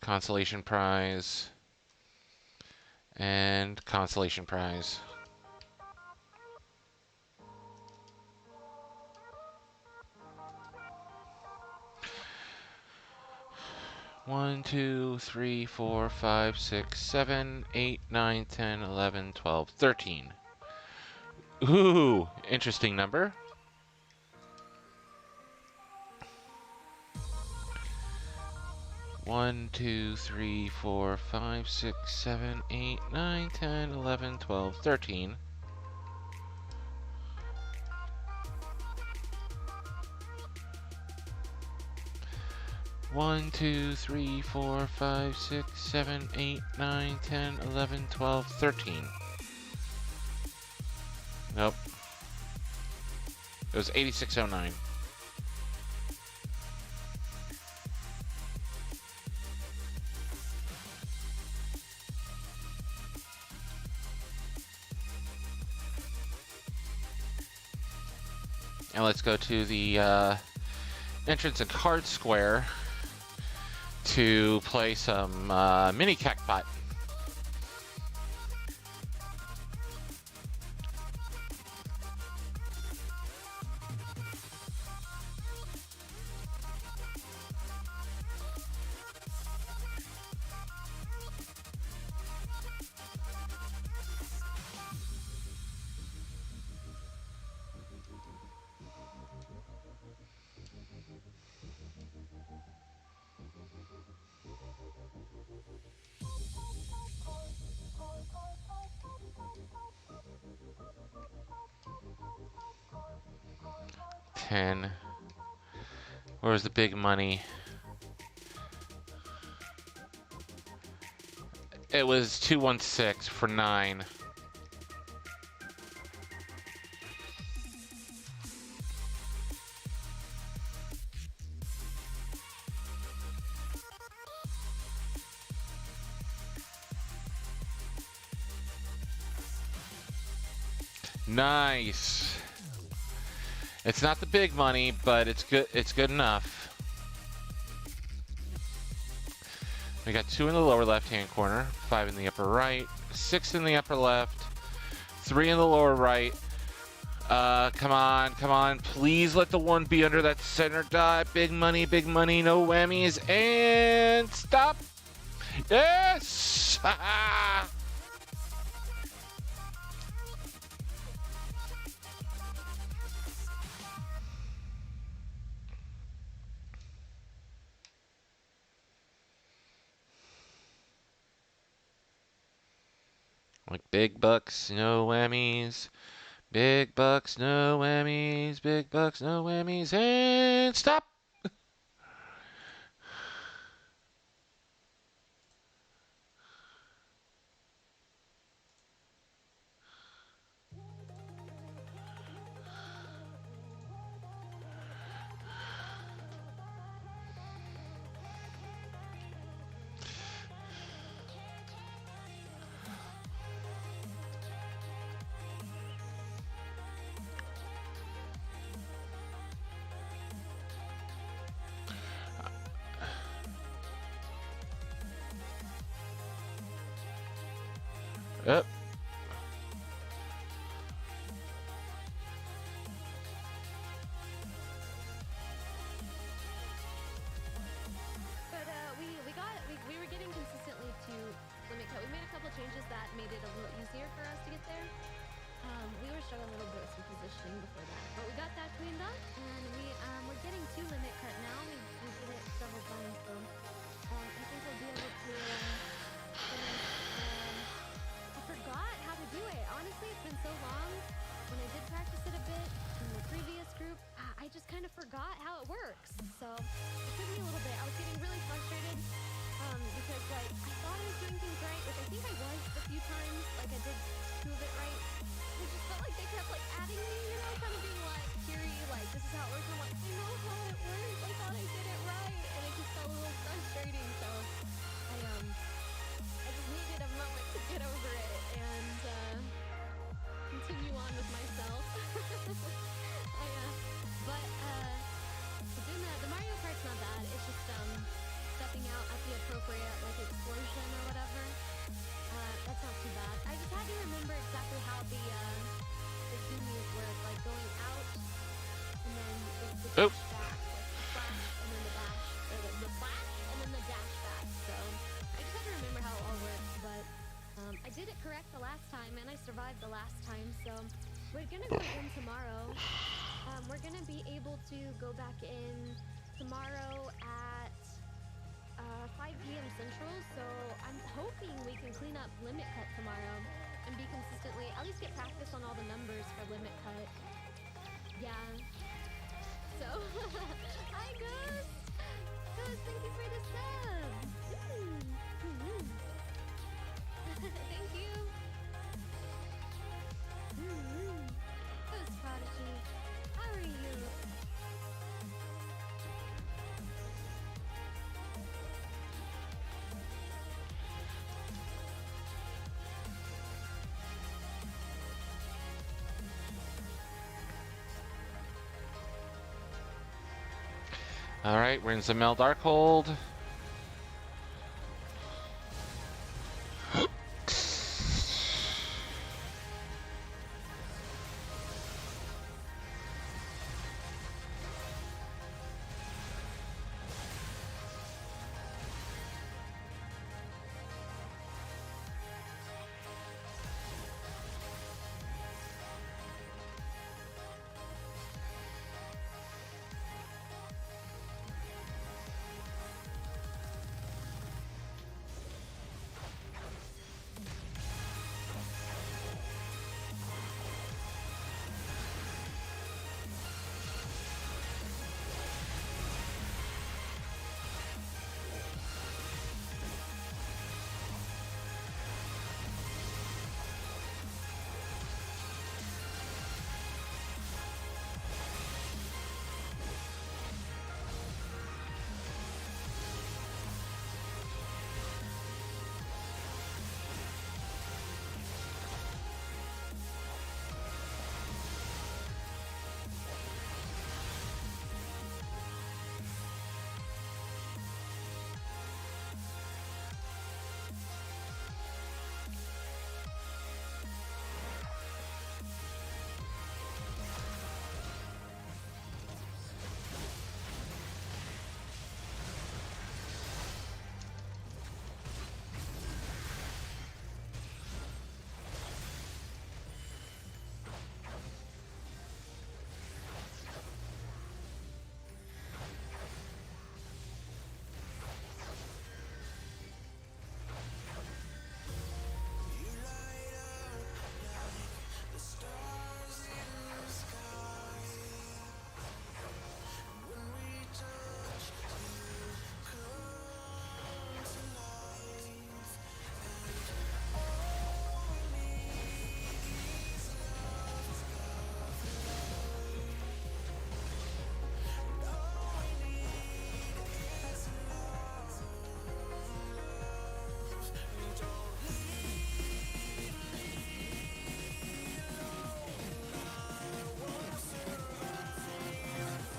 consolation prize, and consolation prize. One, 2, 3, 4, 5, 6, 7, 8, 9, 10, 11, 12, 13. Ooh, interesting number. One, 2, 3, 4, 5, 6, 7, 8, 9, 10, 11, 12, 13. One, 2, 3, 4, 5, 6, 7, 8, 9, 10, 11, 12, 13. Nope. It was 8609. And let's go to the entrance and card square to play some mini Cactpot. $10. Where's the big money? It was 216 for 9. Nice. It's not the big money, but it's good. It's good enough. We got 2 in the lower left-hand corner, 5 in the upper right, 6 in the upper left, 3 in the lower right. Come on, come on. Please let the 1 be under that center dot. Big money, no whammies, and stop. Yes! Like big bucks, no whammies. Big bucks, no whammies. Big bucks, no whammies. And stop! Up. We were getting consistently to limit cut. We made a couple changes that made it a little easier for us to get there. We were struggling a little bit with some positioning before that, but we got that cleaned up, and we're getting to limit cut now. We did it several times, so I think we'll be able to finish. I forgot how to do it. Honestly, it's been so long. When I did practice it a bit in the previous group, I just kind of forgot how it works. So it took me a little bit. I was getting really frustrated because I thought I was doing things right, which I think I was a few times. Like I did 2 of move it right. It just felt like they kept like adding me, you know, kind of being like, Kiri, like this is how it works. I'm like, I know how it works. I thought I did it right, and it just felt a little frustrating. So I just needed a moment to get over it and continue on with myself. But the Mario Kart's not bad. It's just stepping out at the appropriate like explosion or whatever. That's not too bad. I just had to remember exactly how the zoomies work, like going out and then the dash back, like the flash and then the dash, or the flash and then the dash back. So I just had to remember how it all works. But I did it correct the last time and I survived the last time. So we're gonna go in tomorrow. We're gonna be able to go back in tomorrow at 5 p.m. Central, so I'm hoping we can clean up Limit Cut tomorrow and be consistently, at least get practice on all the numbers for Limit Cut. Yeah. So, hi Ghost! Ghost, thank you for the sub! Thank you! Ghost Prodigy, how are you? Alright, we're in some Mel Darkhold.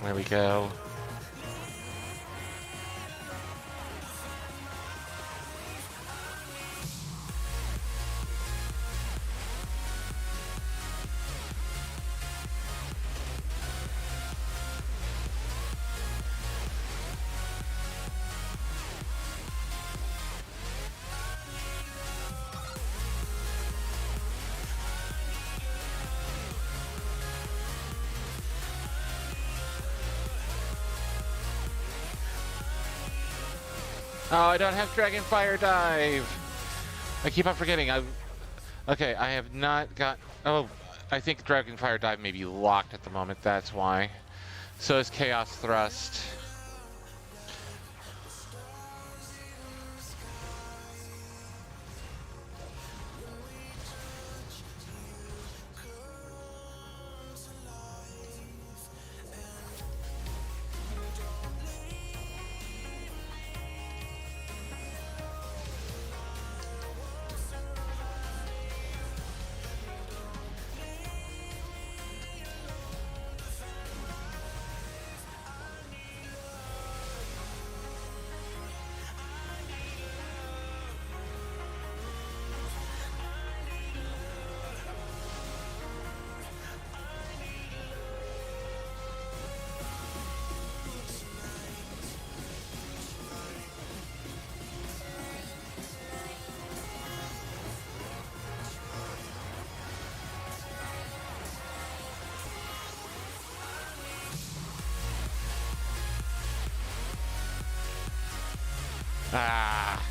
There we go. Oh, I don't have Dragon Fire Dive! I keep on forgetting. Okay, I have not got... Oh, I think Dragon Fire Dive may be locked at the moment, that's why. So is Chaos Thrust. Ah.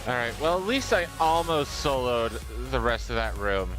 Alright, well at least I almost soloed the rest of that room.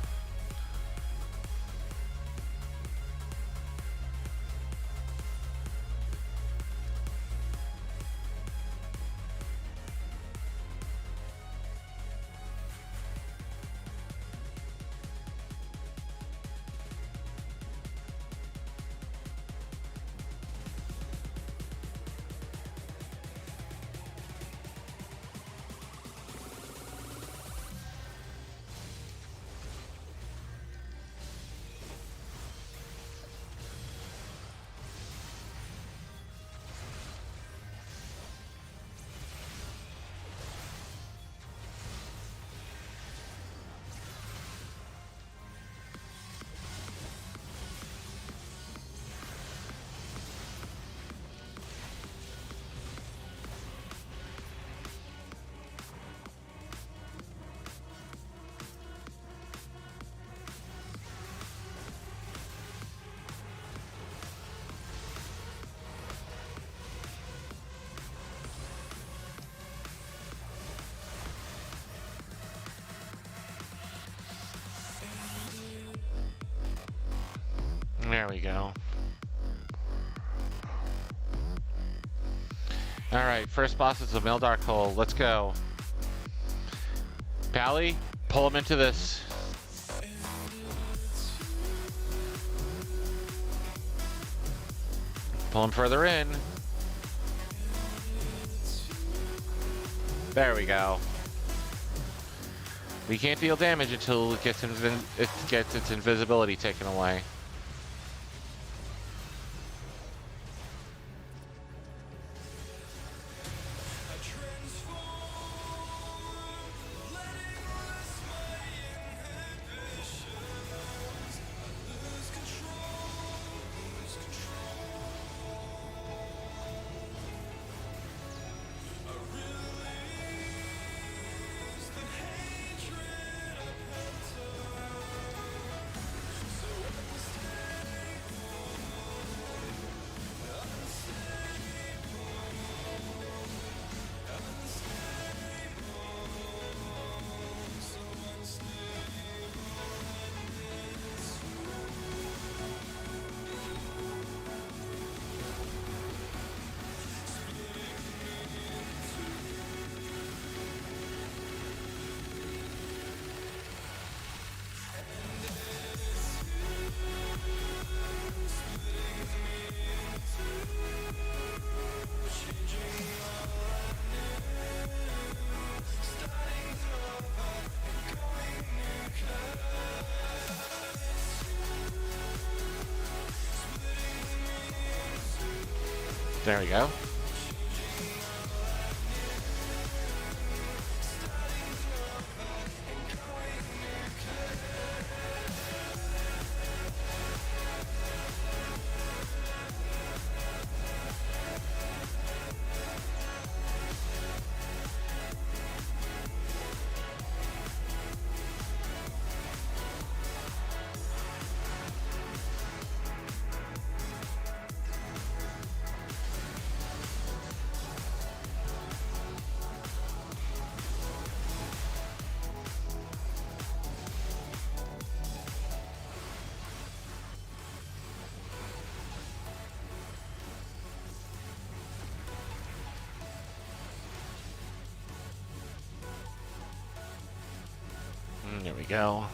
There we go. Alright, first boss is the Male Dark Hole. Let's go. Pally, pull him into this. Pull him further in. There we go. We can't deal damage until it gets its invisibility taken away. There we go. There we go.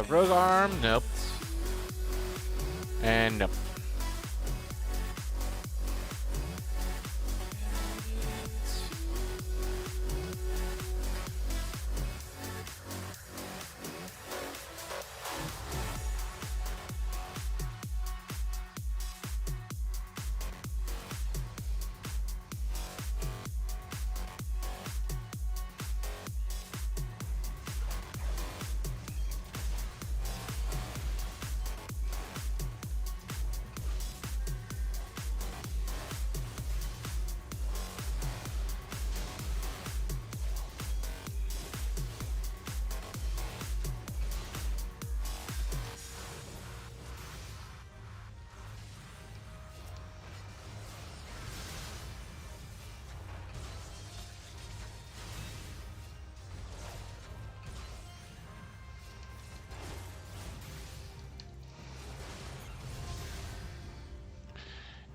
Rogue arm, nope. And nope.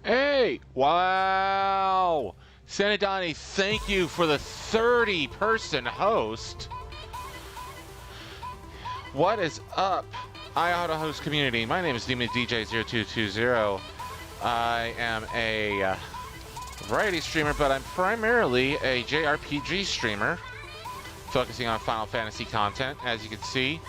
Hey! Wow! Senadani, thank you for the 30-person host. What is up, iAutohost community? My name is Demon DJ0220. I am a variety streamer, but I'm primarily a JRPG streamer, focusing on Final Fantasy content, as you can see.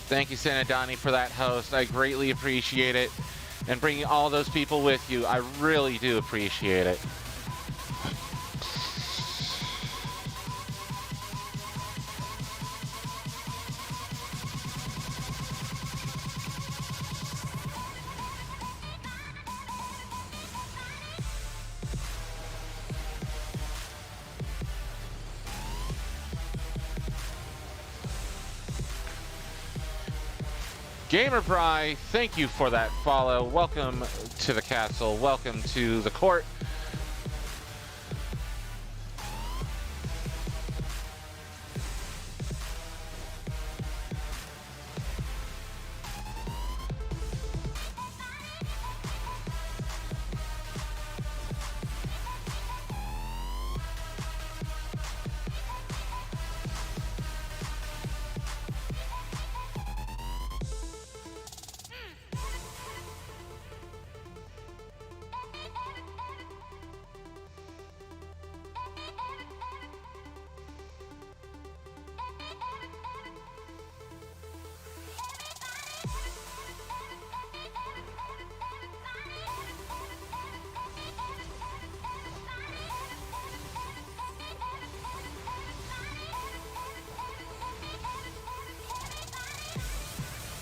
Thank you, Senadani, for that host. I greatly appreciate it. And bringing all those people with you, I really do appreciate it. Gamerbry, thank you for that follow. Welcome to the castle. Welcome to the court.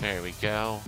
There we go.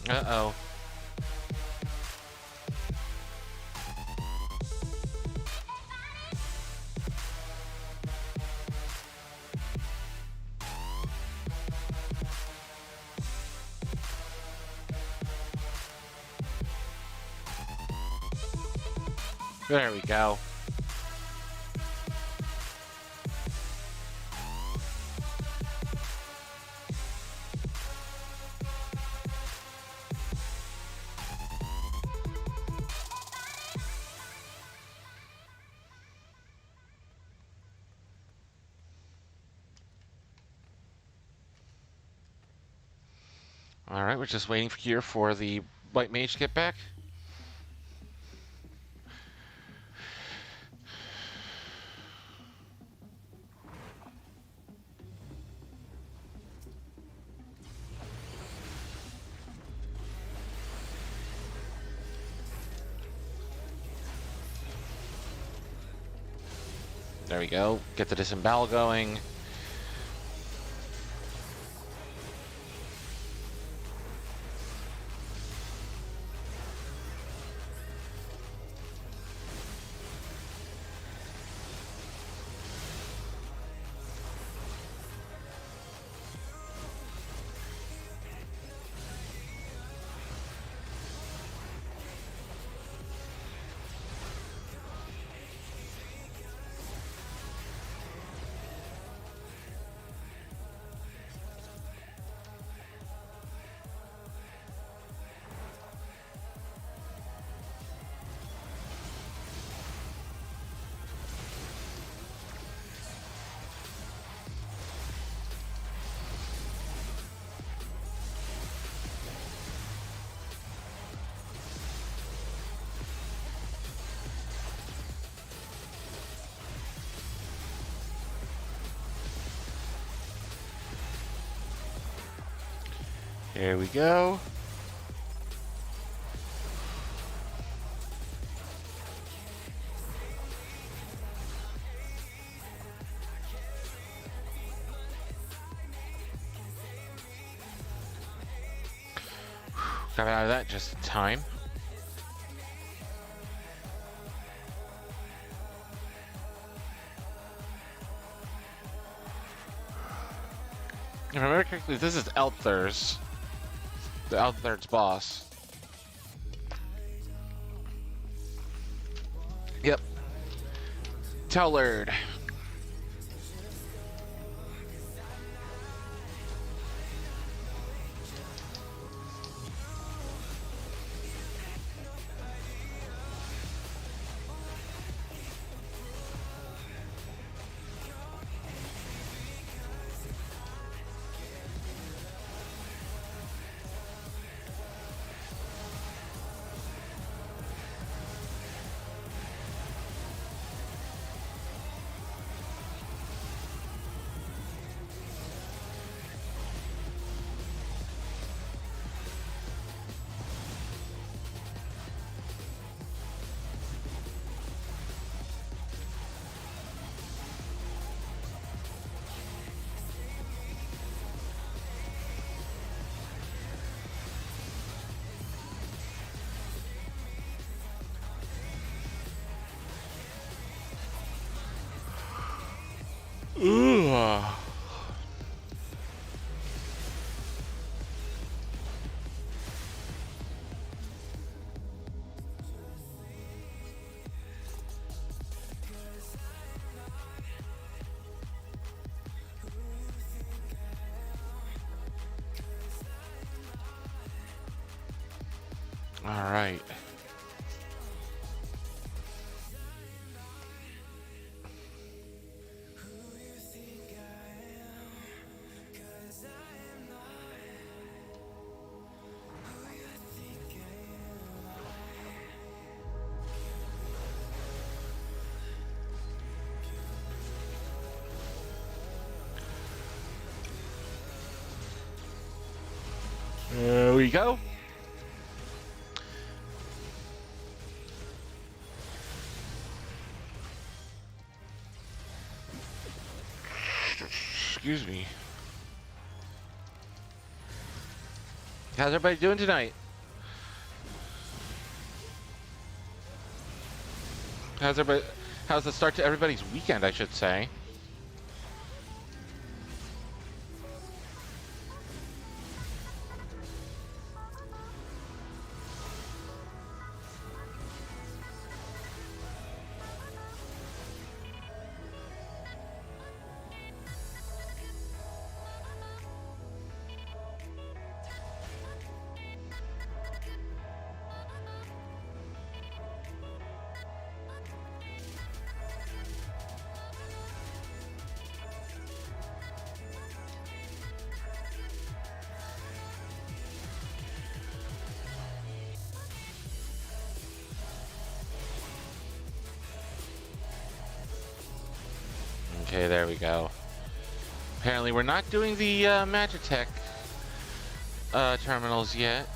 Uh-oh. There we go. Alright, we're just waiting here for the White Mage to get back. There we go. Get the disembowel going. Here we go. Got out of that just in time. If I remember correctly, this is Elthur's. The Elthur's boss. Yep. Tellard. Ooh. All right. There we go. Excuse me. How's everybody doing tonight? How's the start to everybody's weekend, I should say? Okay, there we go. Apparently we're not doing the Magitech terminals yet.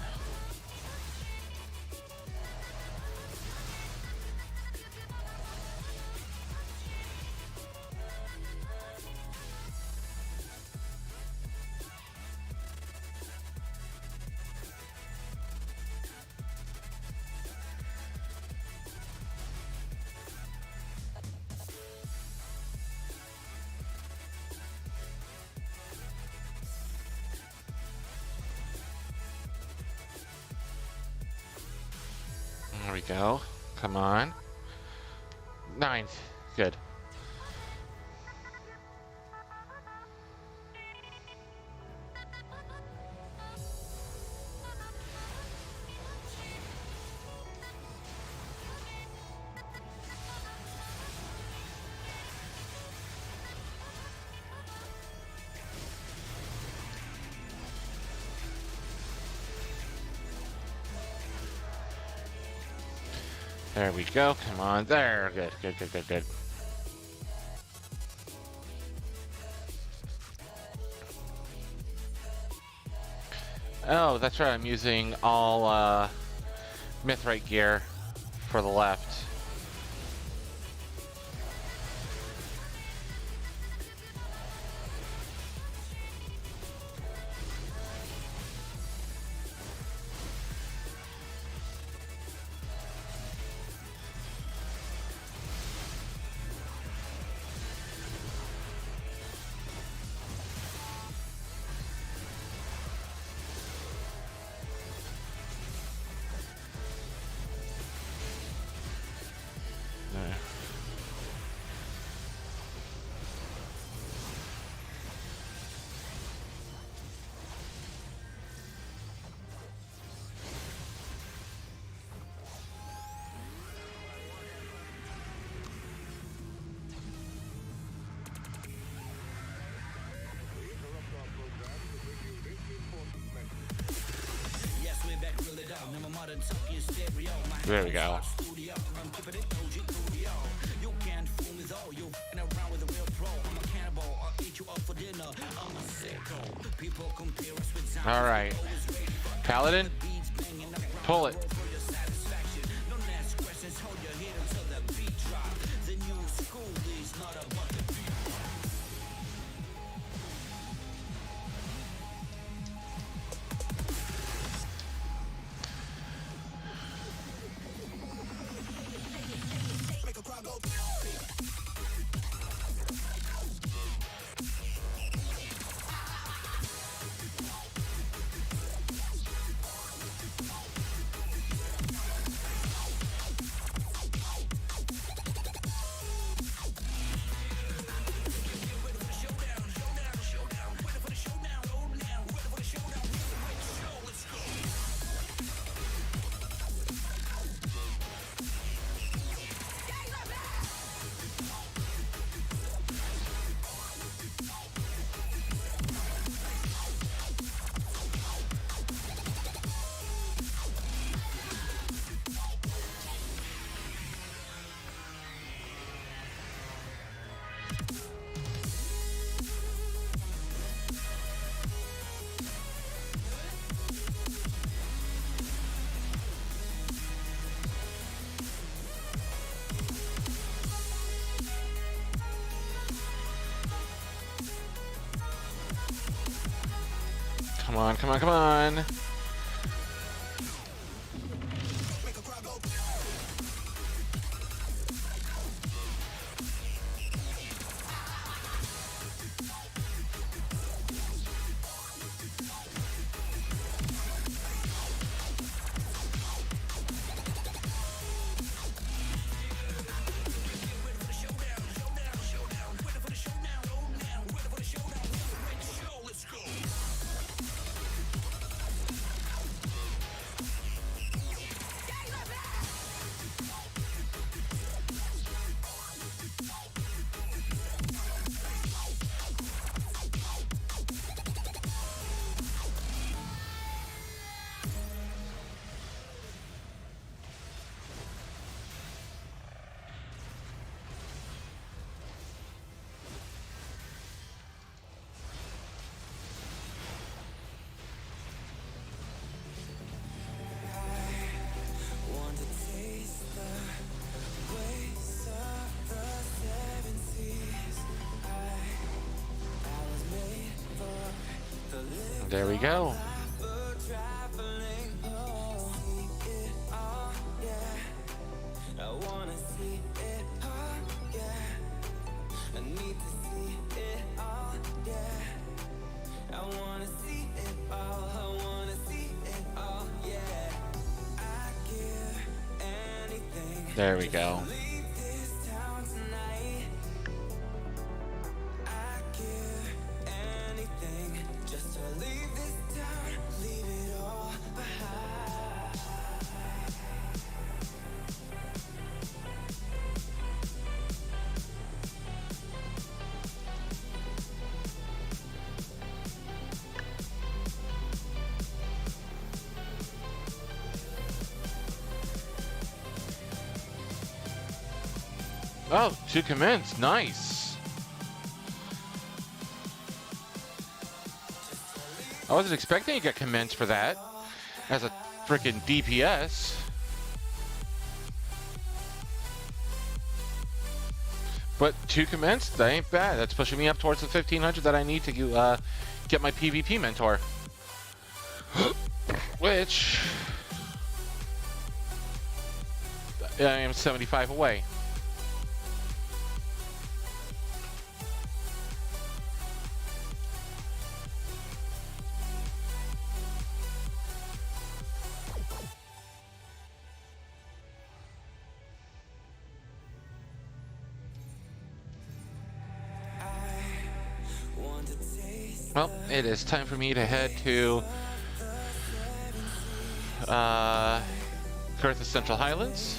we go. Come on. 9. Good. There we go. Come on. There. Good, good, good, good, good. Oh, that's right. I'm using all Mithrite gear for the left. There we go. All right. Paladin, pull it. Come on, come on, come on. There we go. There we go. Oh, to commence. Nice. I wasn't expecting to get commenced for that as a freaking DPS. But to commence, that ain't bad. That's pushing me up towards the 1500 that I need to get my PvP mentor. Which I am 75 away. Well, it is time for me to head to Carthage Central Highlands.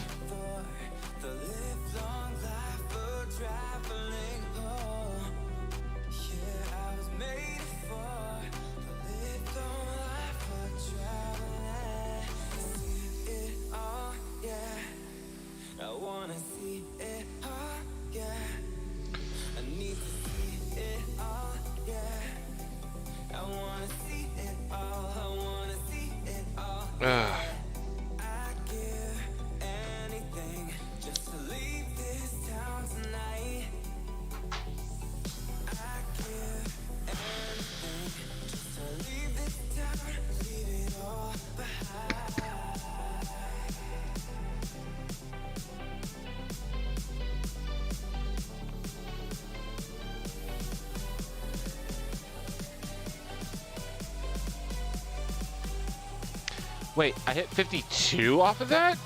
Wait, I hit 52 off of that?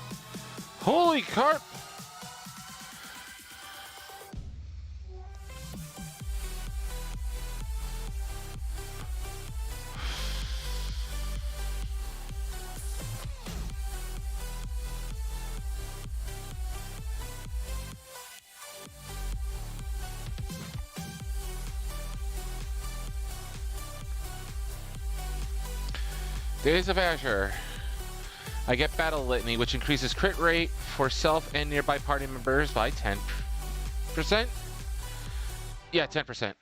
Holy carp! Days of Azure. I get Battle Litany, which increases crit rate for self and nearby party members by 10%? Yeah, 10%.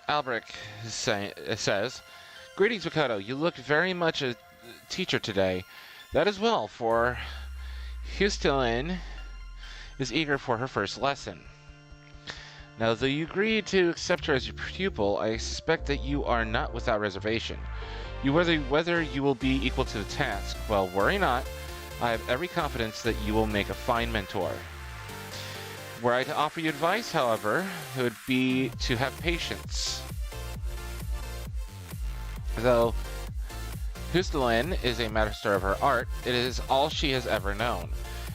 Albric says, "Greetings, Makoto. You look very much a teacher today. That is well, for Hustelin is eager for her first lesson. Now, though you agreed to accept her as your pupil, I suspect that you are not without reservation. Whether you will be equal to the task. Well, worry not. I have every confidence that you will make a fine mentor. Were I to offer you advice, however, it would be to have patience. Though Hustelin is a master of her art, it is all she has ever known.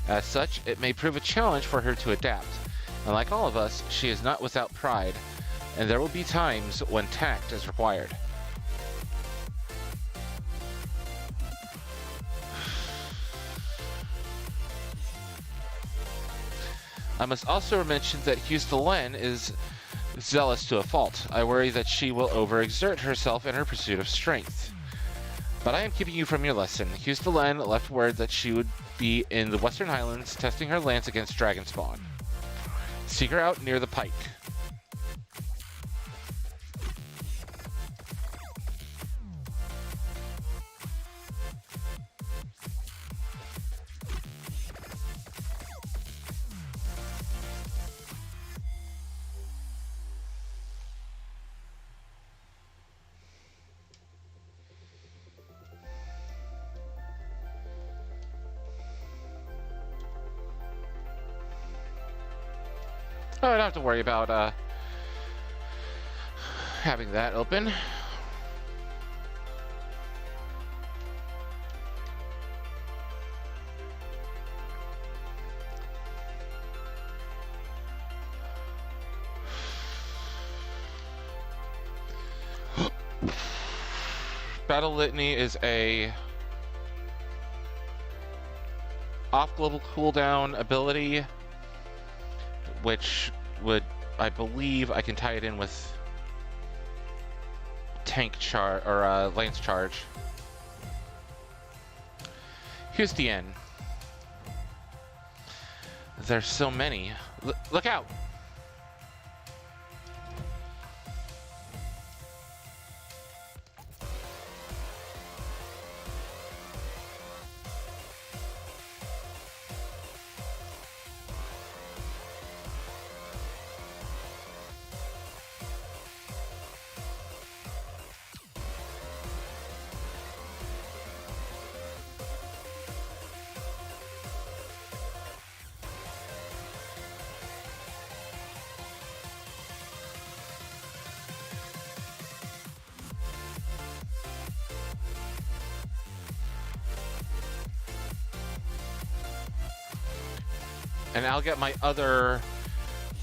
As such, it may prove a challenge for her to adapt. And like all of us, she is not without pride, and there will be times when tact is required." I must also mention that Hustelin is zealous to a fault. I worry that she will overexert herself in her pursuit of strength. But I am keeping you from your lesson. Hustelin left word that she would be in the Western Highlands testing her lance against dragon spawn. Seek her out near the pike. I don't have to worry about having that open. Battle Litany is a off-global cooldown ability, which would, I believe, I can tie it in with tank charge or lance charge. Here's the end. There's so many. Look out! And I'll get my other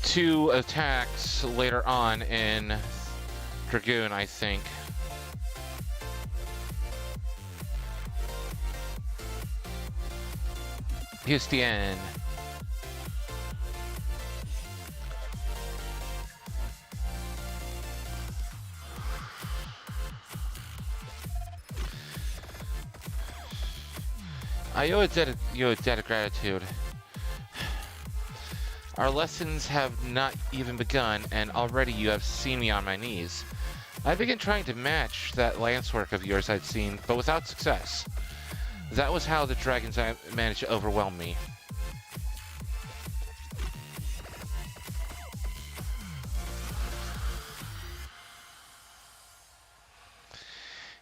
2 attacks later on in Dragoon, I think. Here's the end. I owe you a debt of gratitude. Our lessons have not even begun, and already you have seen me on my knees. I began trying to match that lance work of yours I'd seen, but without success. That was how the dragons managed to overwhelm me.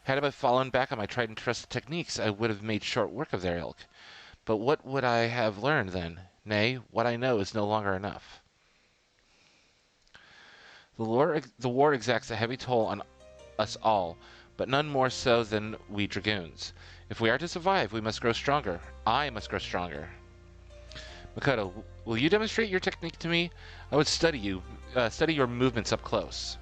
Had I fallen back on my tried and trusted techniques, I would have made short work of their ilk. But what would I have learned then? Nay, what I know is no longer enough. The war exacts a heavy toll on us all, but none more so than we Dragoons. If we are to survive, we must grow stronger. I must grow stronger. Makoto, will you demonstrate your technique to me? I would study your movements up close.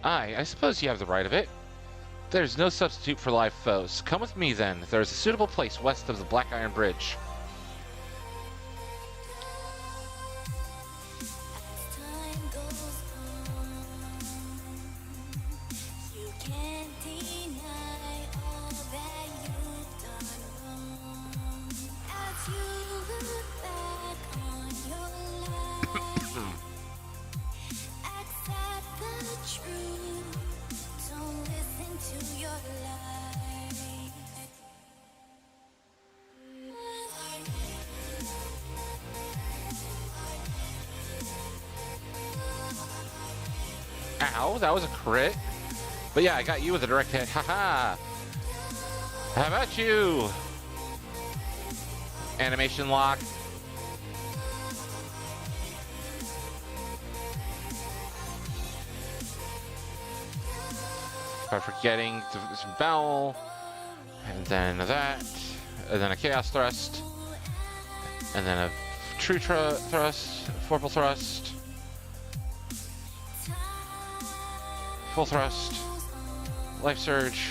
I suppose you have the right of it. There's no substitute for live foes. Come with me, then. There is a suitable place west of the Black Iron Bridge. Ow, that was a crit. But yeah, I got you with a direct hit. Haha. How about you? Animation lock. By forgetting some bowel. And then that. And then a chaos thrust. And then a true thrust. Vorpal thrust. Full thrust, life surge,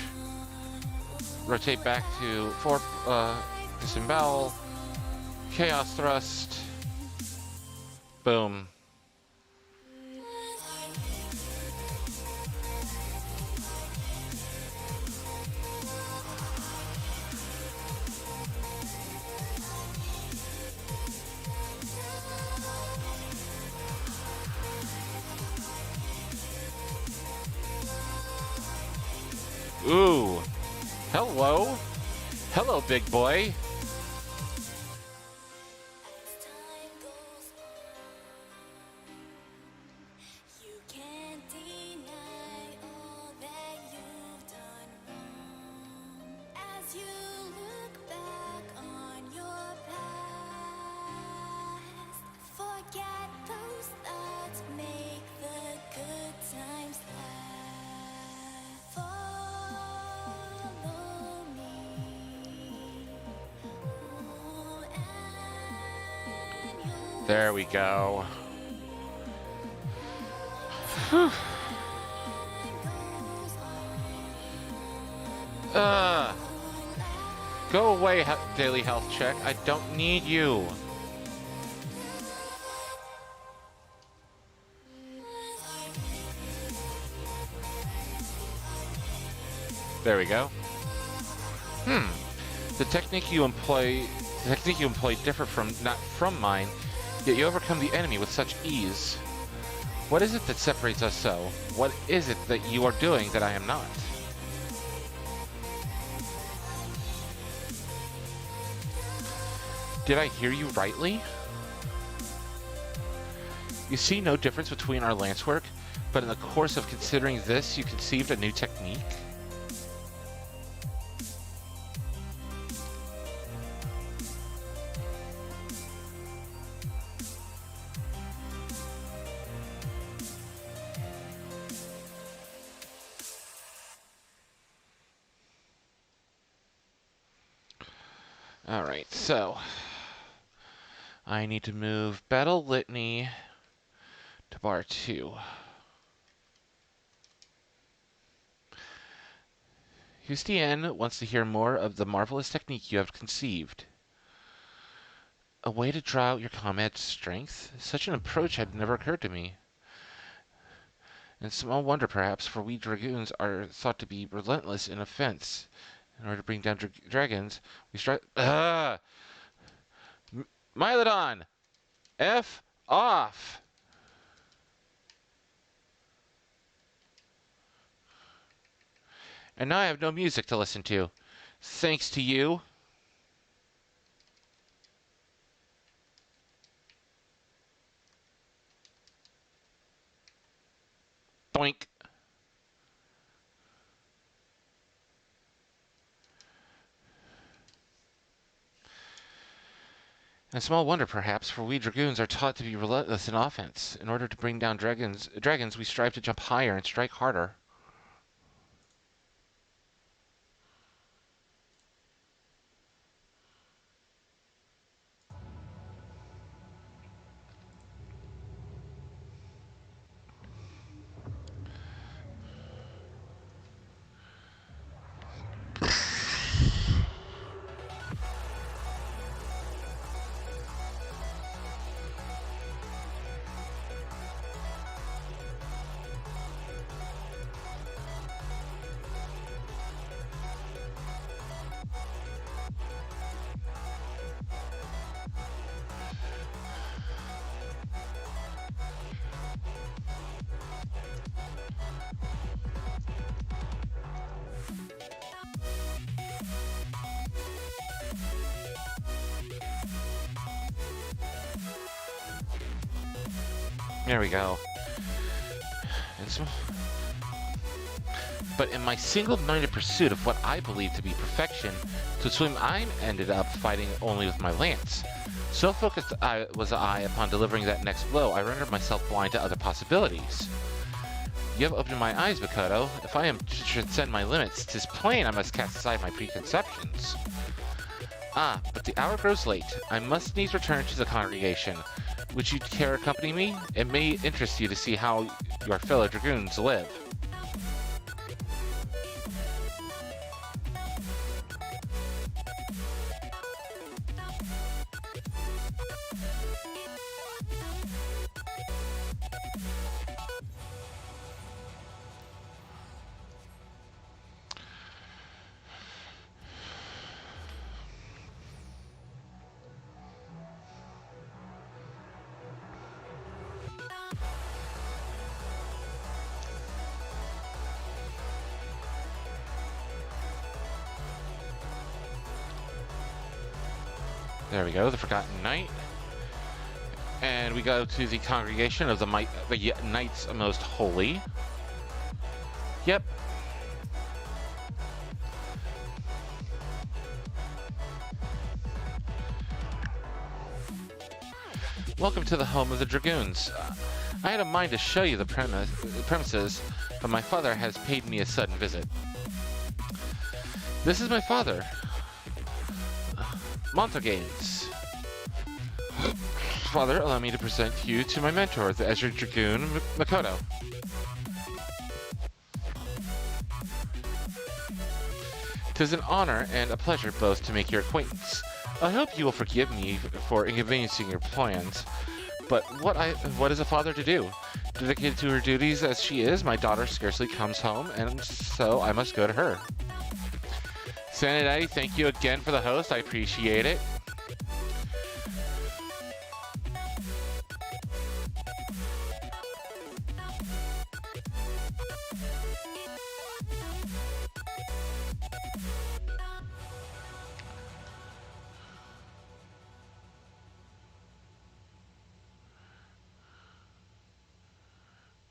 rotate back to disembowel, chaos thrust, boom. Ooh. Hello. Hello, big boy. forget those thoughts, make the good times last. Follow me. Ooh, and you'll There we go. Go away, daily health check. I don't need you. There we go. The technique you employ differ not from mine, yet you overcome the enemy with such ease. What is it that separates us so? What is it that you are doing that I am not? Did I hear you rightly? You see no difference between our lance work, but in the course of considering this, you conceived a new technique? Alright, so I need to move Battle Litany to bar 2. Hustien wants to hear more of the marvelous technique you have conceived. A way to draw out your comrades' strength? Such an approach had never occurred to me. And small wonder, perhaps, for we Dragoons are thought to be relentless in offense. In order to bring down dragons, we strive... Mylodon! F off! And now I have no music to listen to. Thanks to you. Doink. And small wonder, perhaps, for we Dragoons are taught to be relentless in offense. In order to bring down dragons, we strive to jump higher and strike harder. There we go. But in my single-minded pursuit of what I believe to be perfection, to swim I ended up fighting only with my lance. So focused was I upon delivering that next blow, I rendered myself blind to other possibilities. You have opened my eyes, Makoto. If I am to transcend my limits, 'tis plain I must cast aside my preconceptions. Ah, but the hour grows late. I must needs return to the congregation. Would you care to accompany me? It may interest you to see how your fellow Dragoons live. There we go, the Forgotten Knight. And we go to the congregation of the Knights Most Holy. Yep. Welcome to the home of the Dragoons. I had a mind to show you the premises, but my father has paid me a sudden visit. This is my father, Montagues. Father, allow me to present you to my mentor, the Ezra Dragoon, Makoto. Tis an honor and a pleasure both to make your acquaintance. I hope you will forgive me for inconveniencing your plans, but what is a father to do? Dedicated to her duties as she is, my daughter scarcely comes home, and so I must go to her. Sanidai, thank you again for the host. I appreciate it.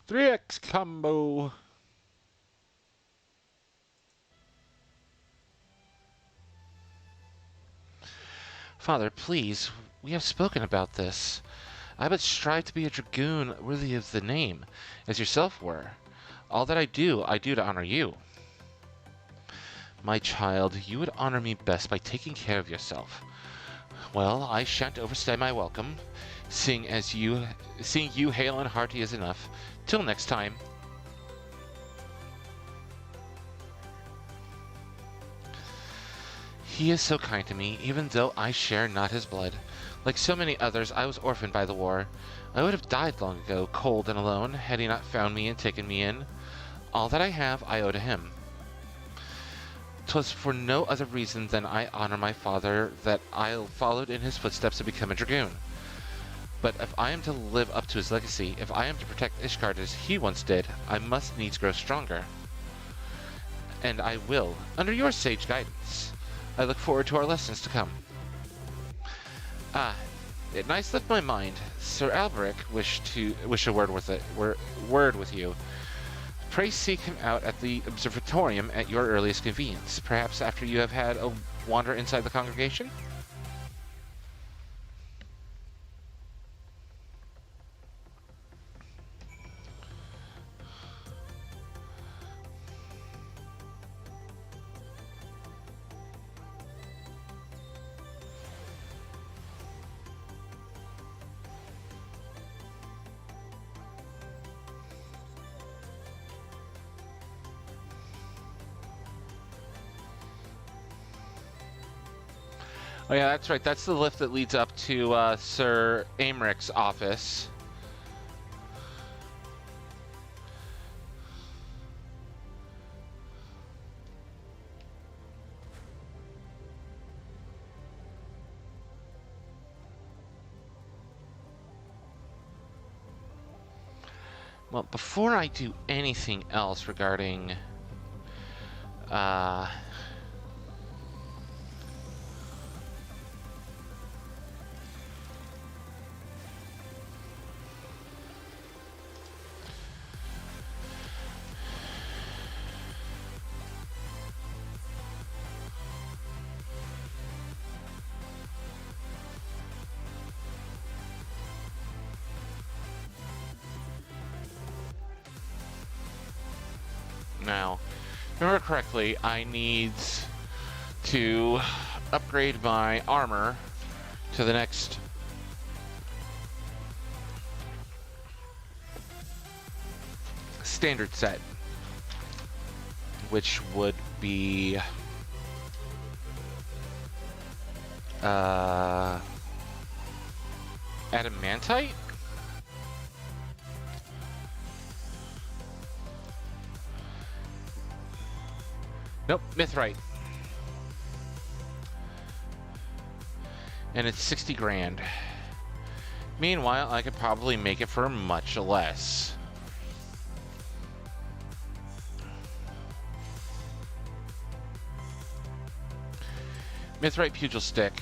Three X combo. Father, please, we have spoken about this. I but strive to be a dragoon worthy of the name, as yourself were. All that I do to honor you. My child, you would honor me best by taking care of yourself. Well, I shan't overstay my welcome. Seeing you hale and hearty is enough. Till next time. He is so kind to me, even though I share not his blood. Like so many others, I was orphaned by the war. I would have died long ago, cold and alone, had he not found me and taken me in. All that I have, I owe to him. 'Twas for no other reason than I honor my father that I followed in his footsteps to become a dragoon. But if I am to live up to his legacy, if I am to protect Ishgard as he once did, I must needs grow stronger. And I will, under your sage guidance. I look forward to our lessons to come. Ah, it nice slipped my mind. Sir Alberic wished a word with you. Pray seek him out at the observatorium at your earliest convenience, perhaps after you have had a wander inside the congregation? Oh yeah, that's right. That's the lift that leads up to Sir Americ's office. Well, before I do anything else regarding now, if I remember correctly, I need to upgrade my armor to the next standard set, which would be adamantite? Nope, mithrite. And it's 60 grand. Meanwhile, I could probably make it for much less. Mithrite pugil stick.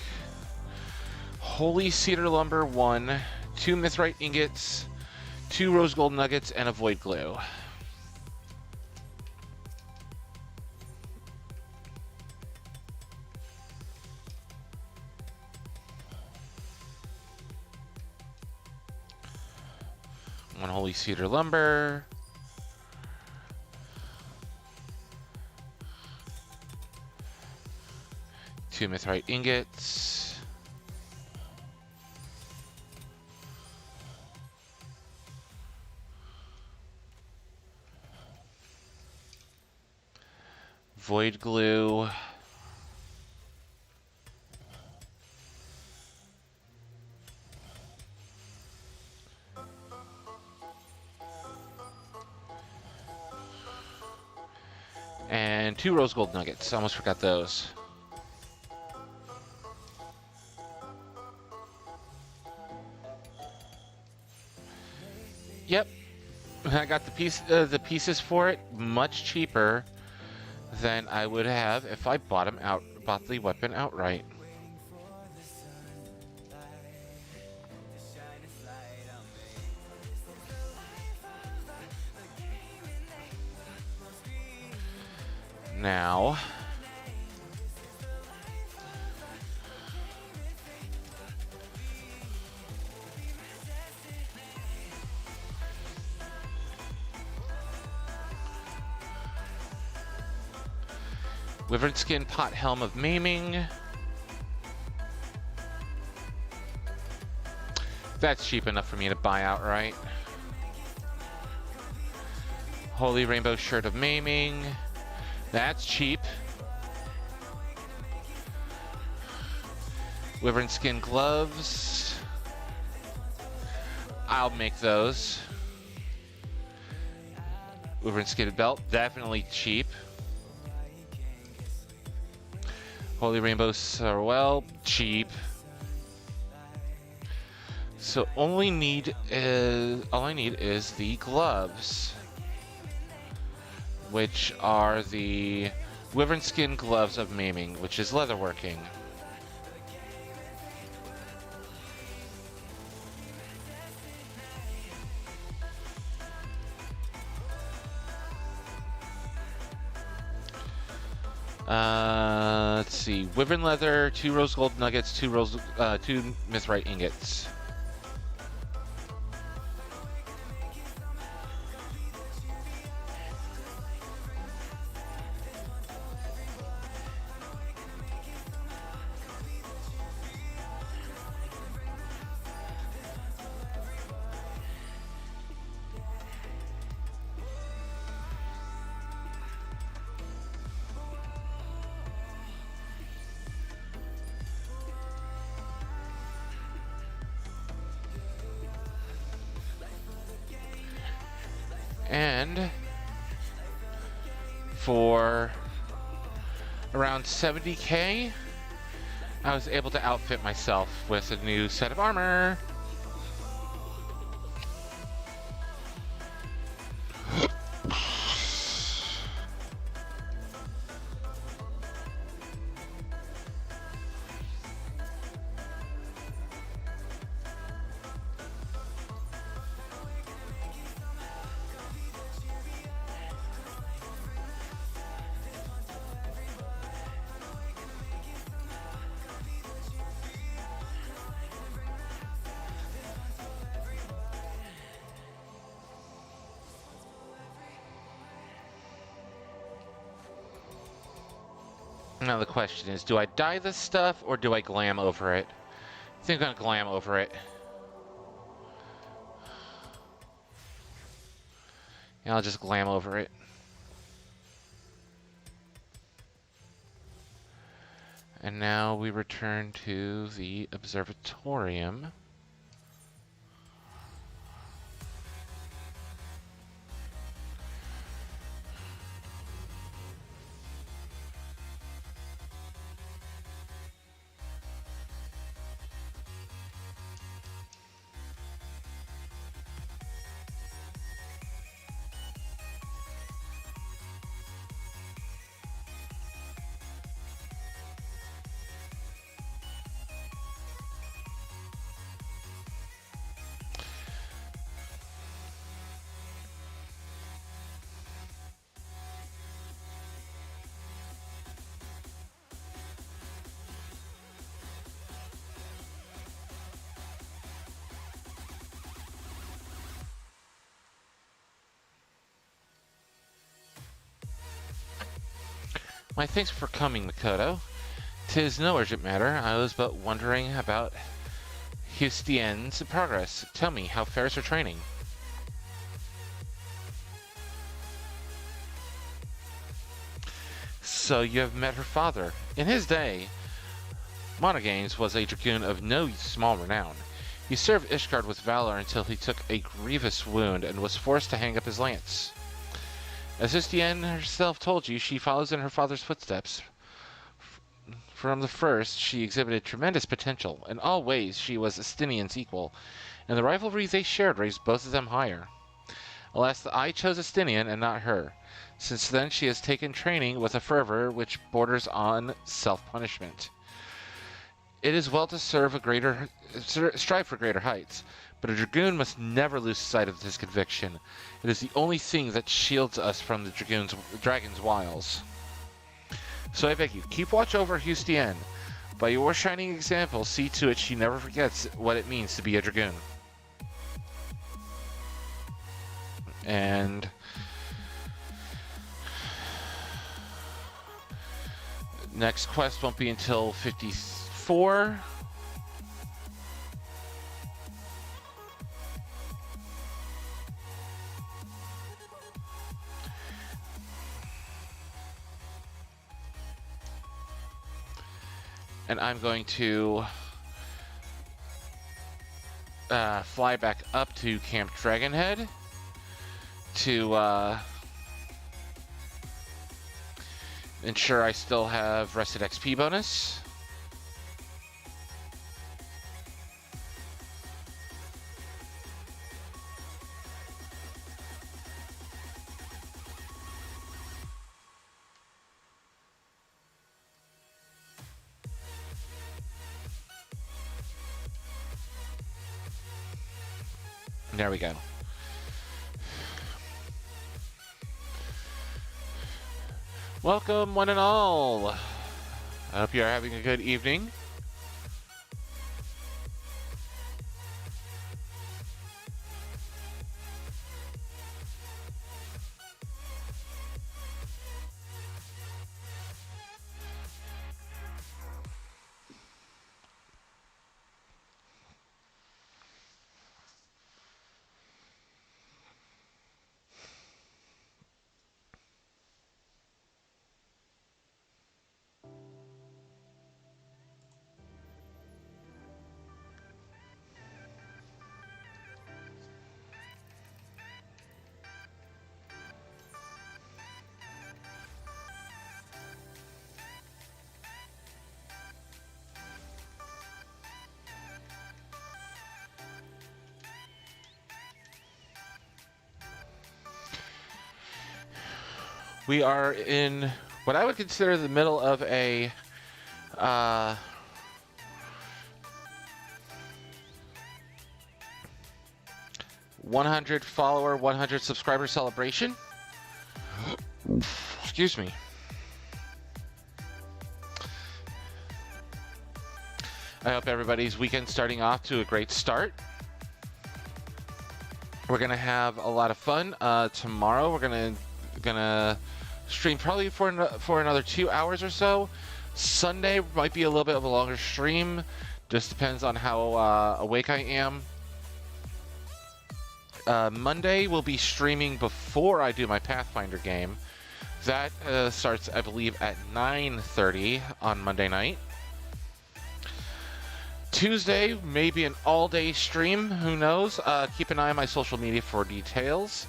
Holy cedar lumber 1, 2 mithrite ingots, 2 rose gold nuggets, and a void glue. 1 holy cedar lumber. Two mithrite ingots. Void glue. And 2 rose gold nuggets. Almost forgot those. Yep, I got the pieces for it much cheaper than I would have if I bought the weapon outright. Now, Wyvern skin pot helm of maiming. That's cheap enough for me to buy outright. Holy rainbow shirt of maiming. That's cheap. Wyvern skin gloves. I'll make those. Wyvern skin belt, definitely cheap. Holy rainbow sorrel, cheap. So all I need is the gloves, which are the Wyvern skin gloves of maiming, which is leatherworking. Let's see. Wyvern leather, 2 rose gold nuggets, 2 mithrite ingots. And for around 70k, I was able to outfit myself with a new set of armor. Now the question is, do I dye this stuff or do I glam over it? I think I'm gonna glam over it. Yeah, I'll just glam over it. And now we return to the observatorium. My thanks for coming, Makoto. 'Tis no urgent matter. I was but wondering about Hustien's progress. Tell me, how fares her training? So you have met her father. In his day, Monagames was a dragoon of no small renown. He served Ishgard with valor until he took a grievous wound and was forced to hang up his lance. As Hustien herself told you, she follows in her father's footsteps. From the first, she exhibited tremendous potential. In all ways, she was Estinian's equal, and the rivalry they shared raised both of them higher. Alas, I chose Estinian and not her. Since then, she has taken training with a fervor which borders on self-punishment. It is well to strive for greater heights, but a dragoon must never lose sight of this conviction. It is the only thing that shields us from the dragon's wiles. So I beg you, keep watch over Hustien. By your shining example, see to it she never forgets what it means to be a dragoon. And next quest won't be until 54. And I'm going to fly back up to Camp Dragonhead to ensure I still have rested XP bonus. There we go. Welcome, one and all. I hope you are having a good evening. We are in what I would consider the middle of a 100 follower, 100 subscriber celebration. Excuse me. I hope everybody's weekend starting off to a great start. We're gonna have a lot of fun. Tomorrow we're gonna stream probably for another 2 hours or so. Sunday might be a little bit of a longer stream. Just depends on how awake I am. Monday we'll be streaming before I do my Pathfinder game. That starts, I believe, at 9:30 on Monday night. Tuesday, maybe an all-day stream. Who knows? Keep an eye on my social media for details.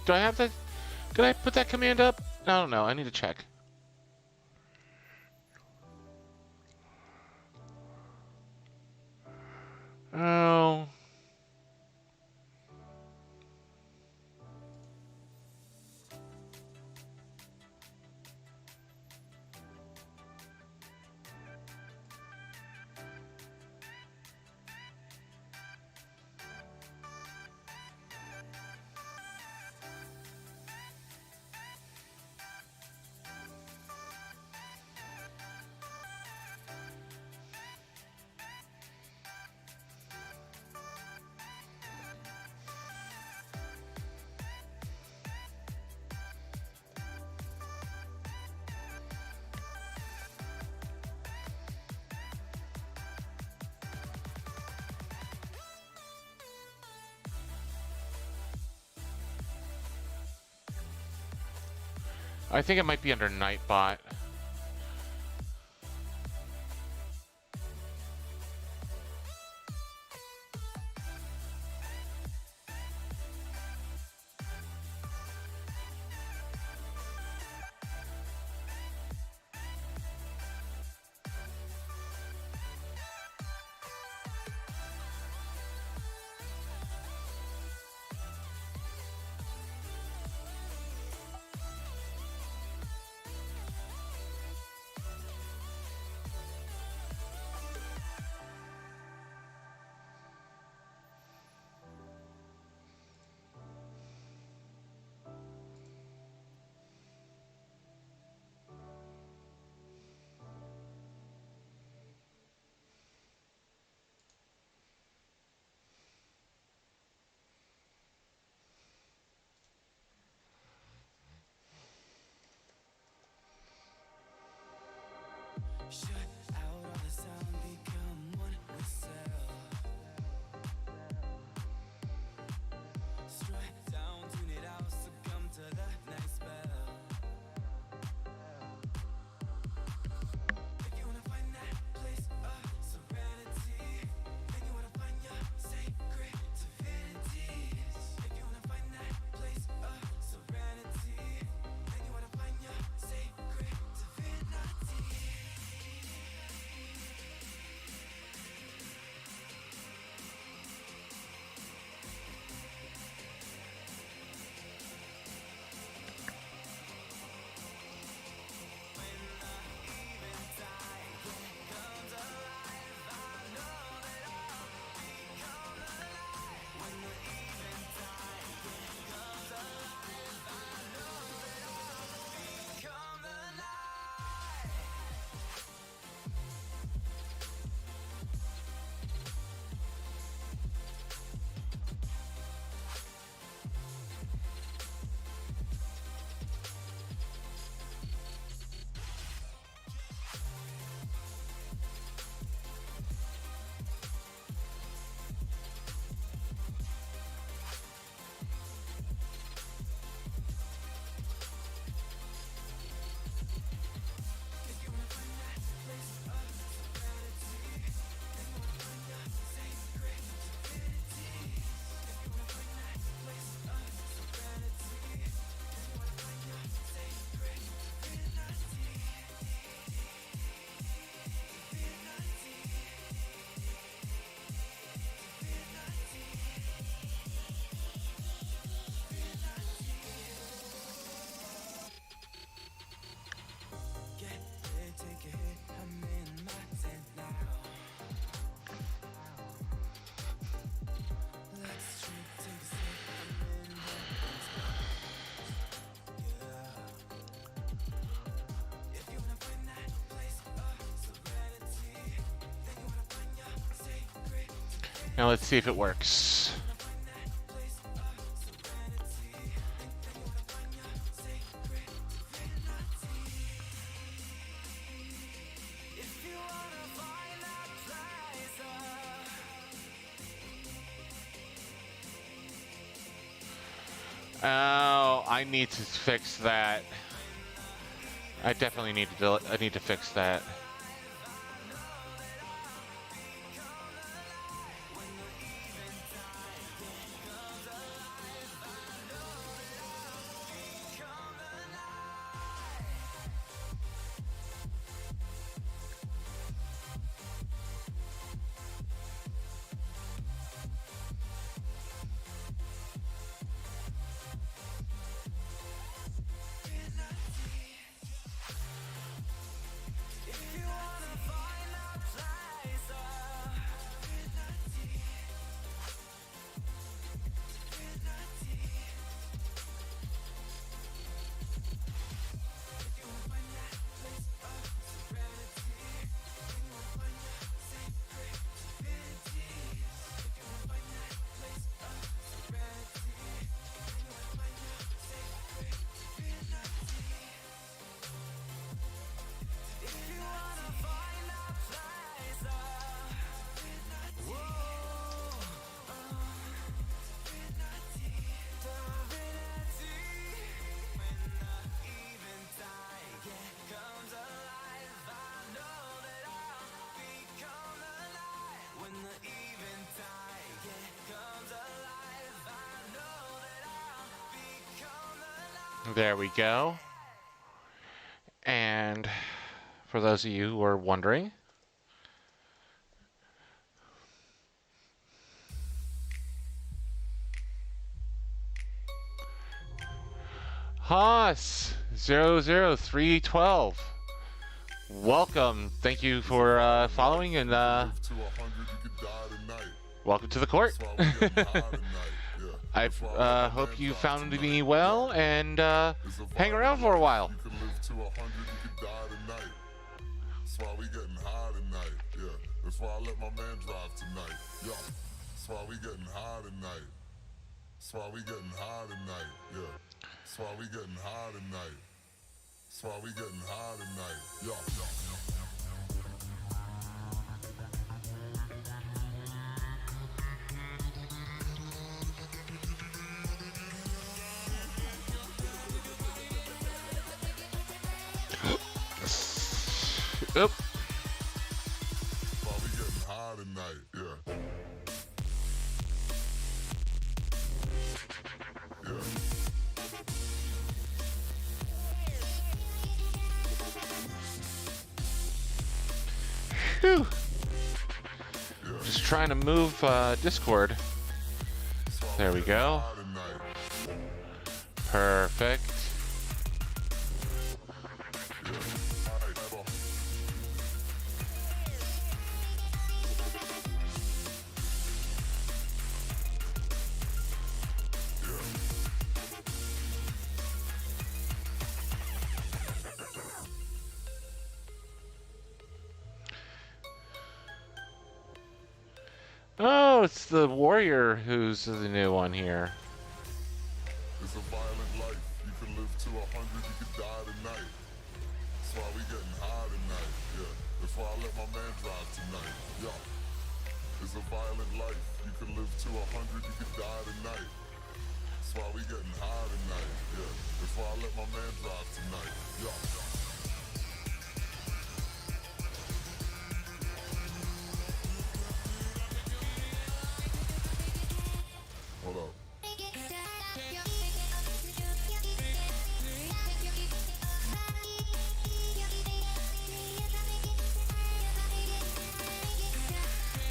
Do I have that? Did I put that command up? I don't know. I need to check. Oh. I think it might be under Nightbot. Shut out all the sound, become one with self. Strike down, tune it out, succumb to the night spell. If you wanna find that place of serenity, then you wanna find your sacred divinity. If you wanna find that place of serenity, then you wanna find your sacred divinity. Take a hit, I'm in my tent now. Let's drink, take a sip, I'm in yeah. If you wanna find that place of serenity, then you wanna find your sacred divinity. Now let's see if it works. Oh, I need to fix that. I definitely need to. I need to fix that. If you There we go. And for those of you who are wondering, Haas 00312. Welcome. Thank you for following and welcome to the court. I hope you found me well and hang around for a while. You can live to 100, you could die tonight. That's why we getting high tonight. Yeah, that's why I let my man drive tonight. Yeah, that's why we getting high tonight. That's why we getting high tonight. Yeah, that's why we getting high tonight. That's why we getting high tonight. Yeah, Oop. that's why we getting high tonight. Yeah. Yeah. Whew. Just trying to move Discord. There we go. Perfect. Oh, it's the warrior who's the new one here. It's a violent life. You can live to 100, you could die tonight. That's why we getting high tonight. Yeah, that's why I let my man drive tonight. Yeah, it's a violent life. You can live to 100, you could die tonight. That's why we getting high tonight. Yeah, that's why I let my man drive tonight. Yeah. Hold up.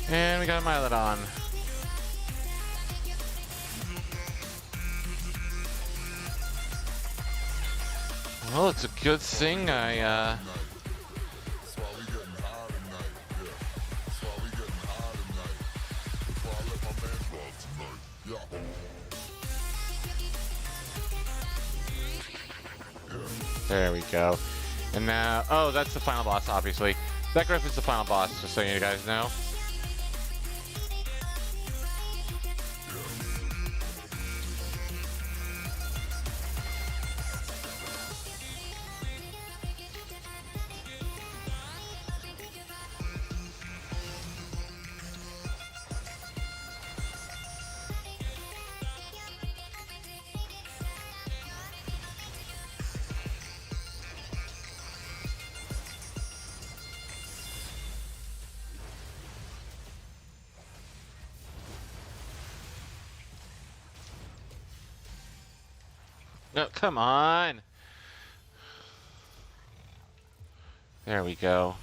And we got a Mylodon. Well, it's a good thing I That's why we getting high tonight. Yeah, that's why we getting high tonight. That's why I let my man drive tonight. Yeah. There we go. And now, oh, that's the final boss, obviously. That Griffin's the final boss, just so you guys know. No, come on. There we go.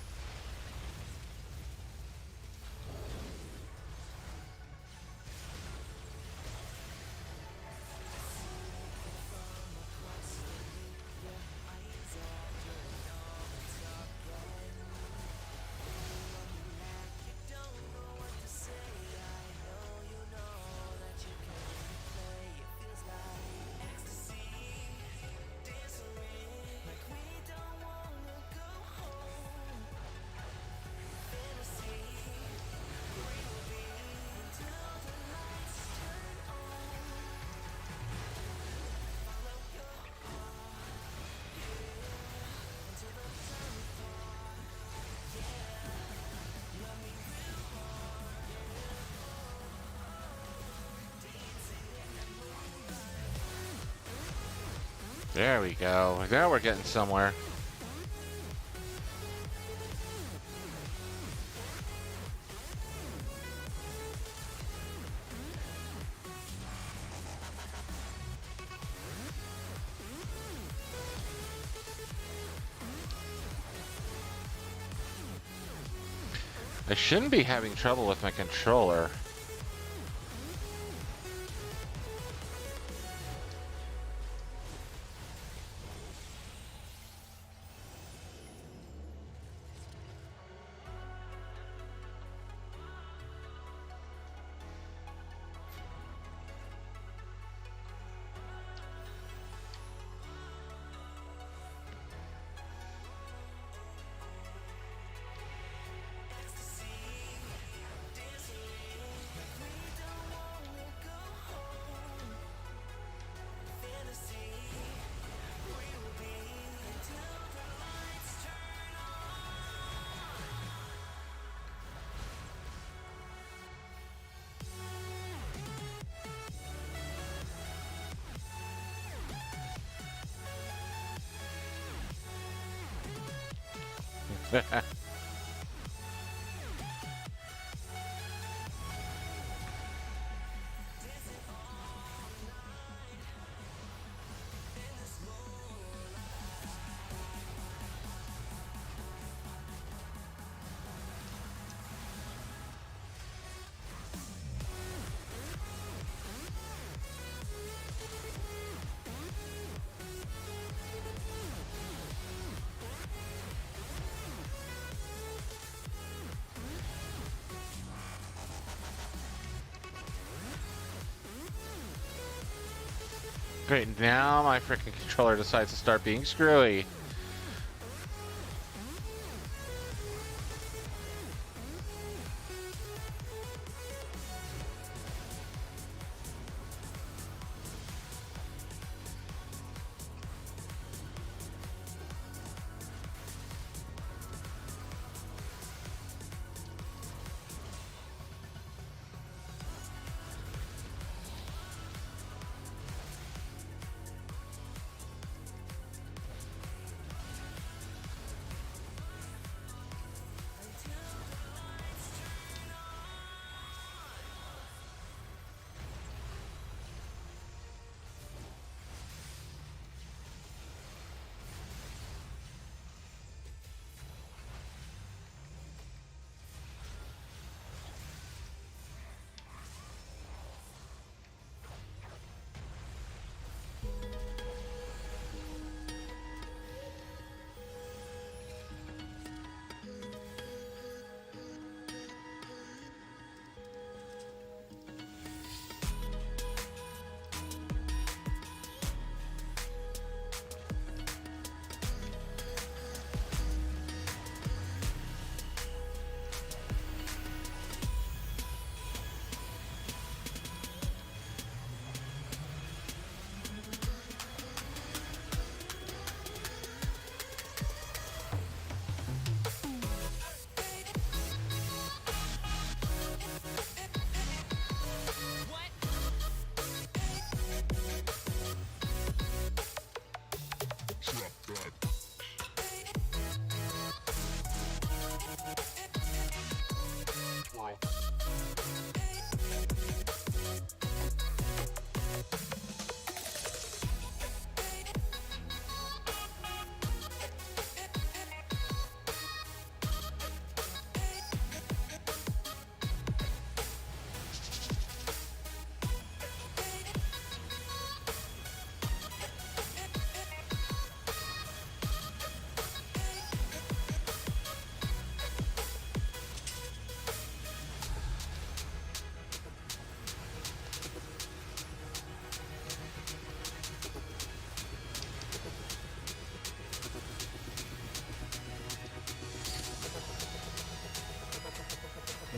There we go. Now we're getting somewhere. I shouldn't be having trouble with my controller. Great, now my freaking controller decides to start being screwy.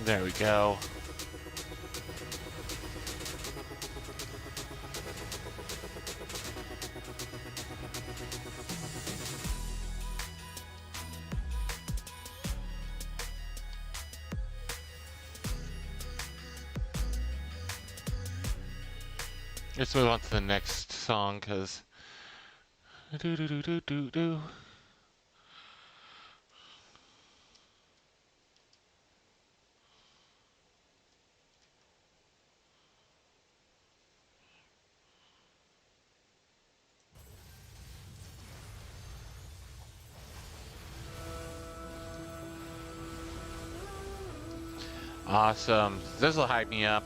There we go. Let's move on to the next song, because... Do do do do do do. Awesome. This will hype me up.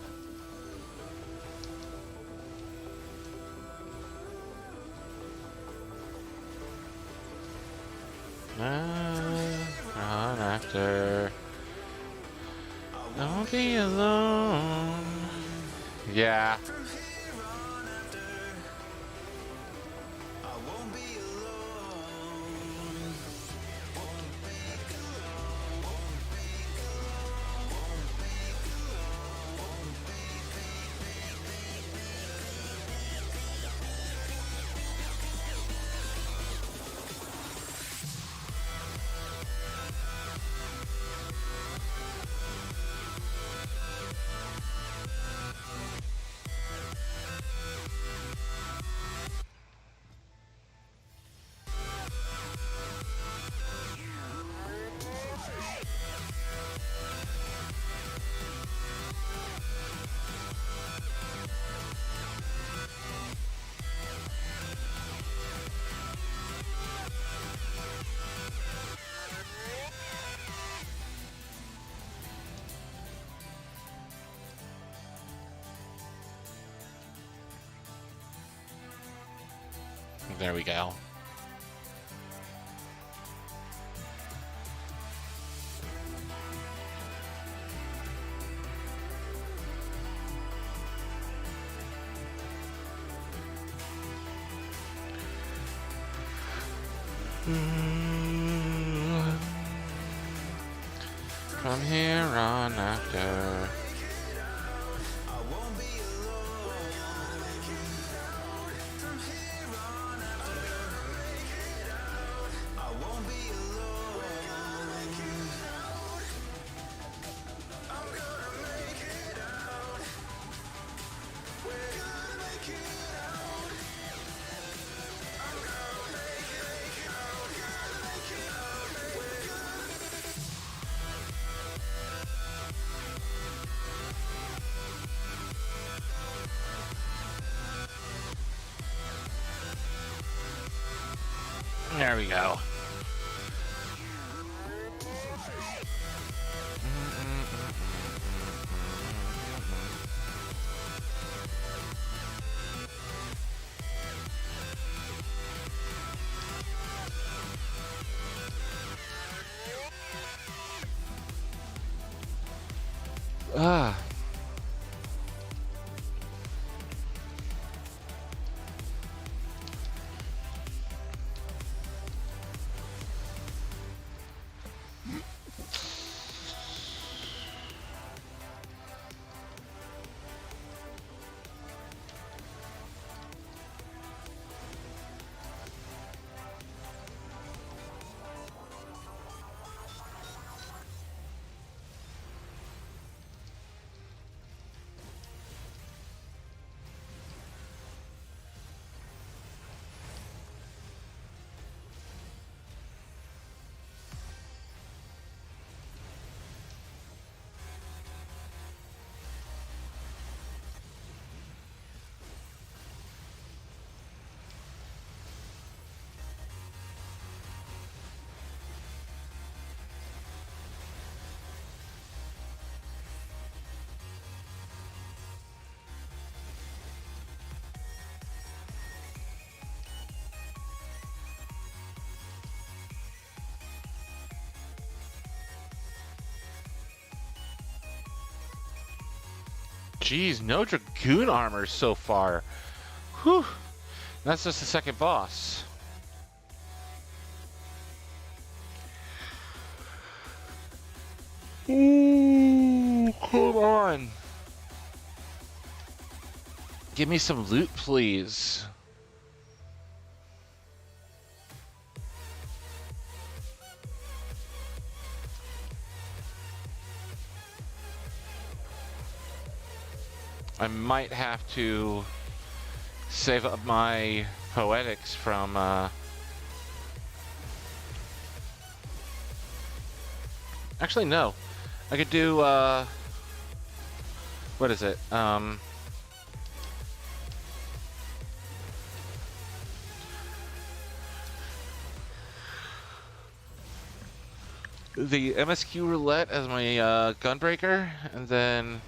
Run after. Don't be alone. Yeah. There we go. From here on after. There we go. Ah. Jeez, no Dragoon armor so far. Whew. That's just the second boss. Ooh, come on. Give me some loot, please. I might have to save up my poetics from actually no. I could do what is it? the MSQ roulette as my gunbreaker, and then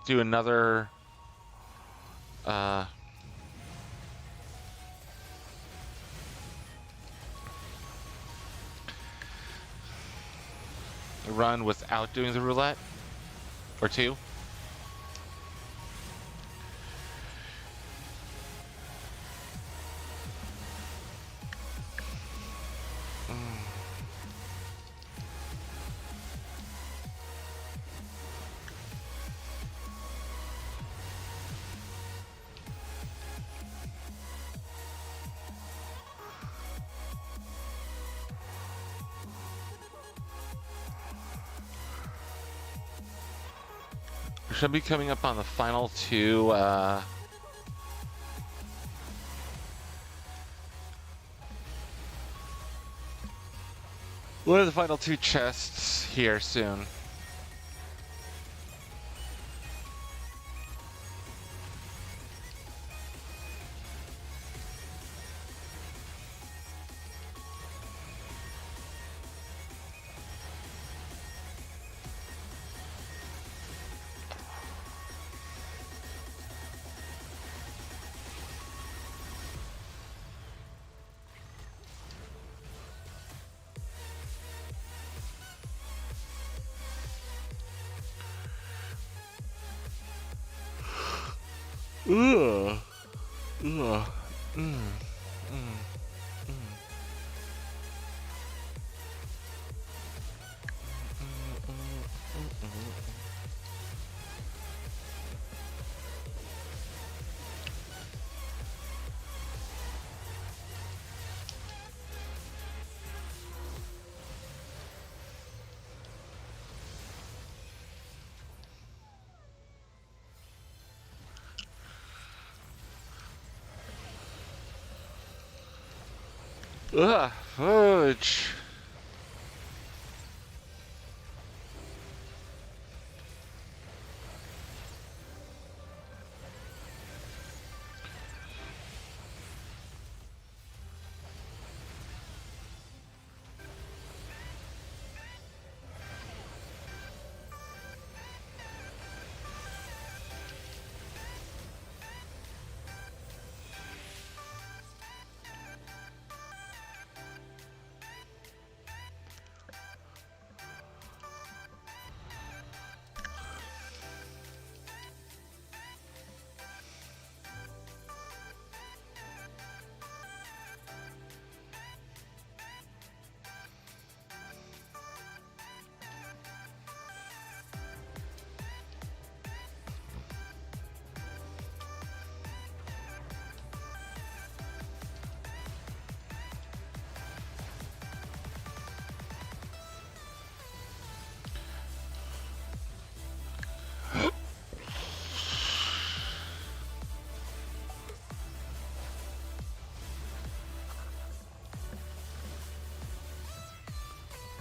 do another run without doing the roulette, or two. We should be coming up on the final two, what are the final two chests here soon? Ugh. Ugh. Ugh, fudge.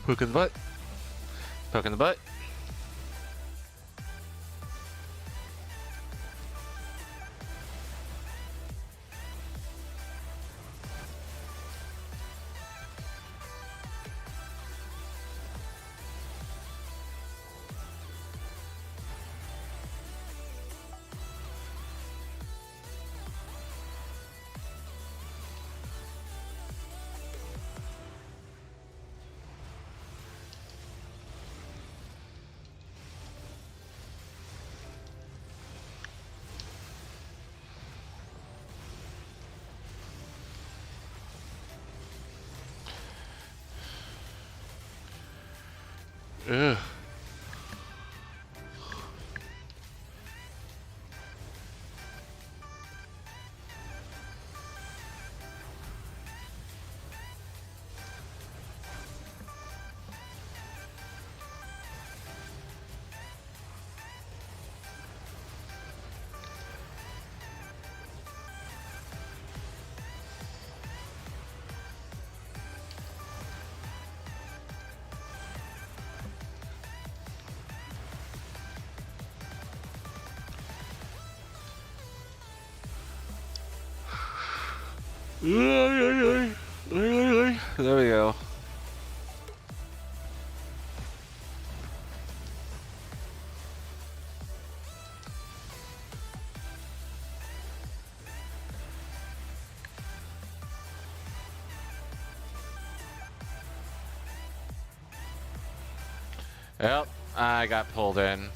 Poke in the butt. Poke in the butt. Ugh. Ay, ay, ay. Ay, ay, ay. There we go. Yep, I got pulled in.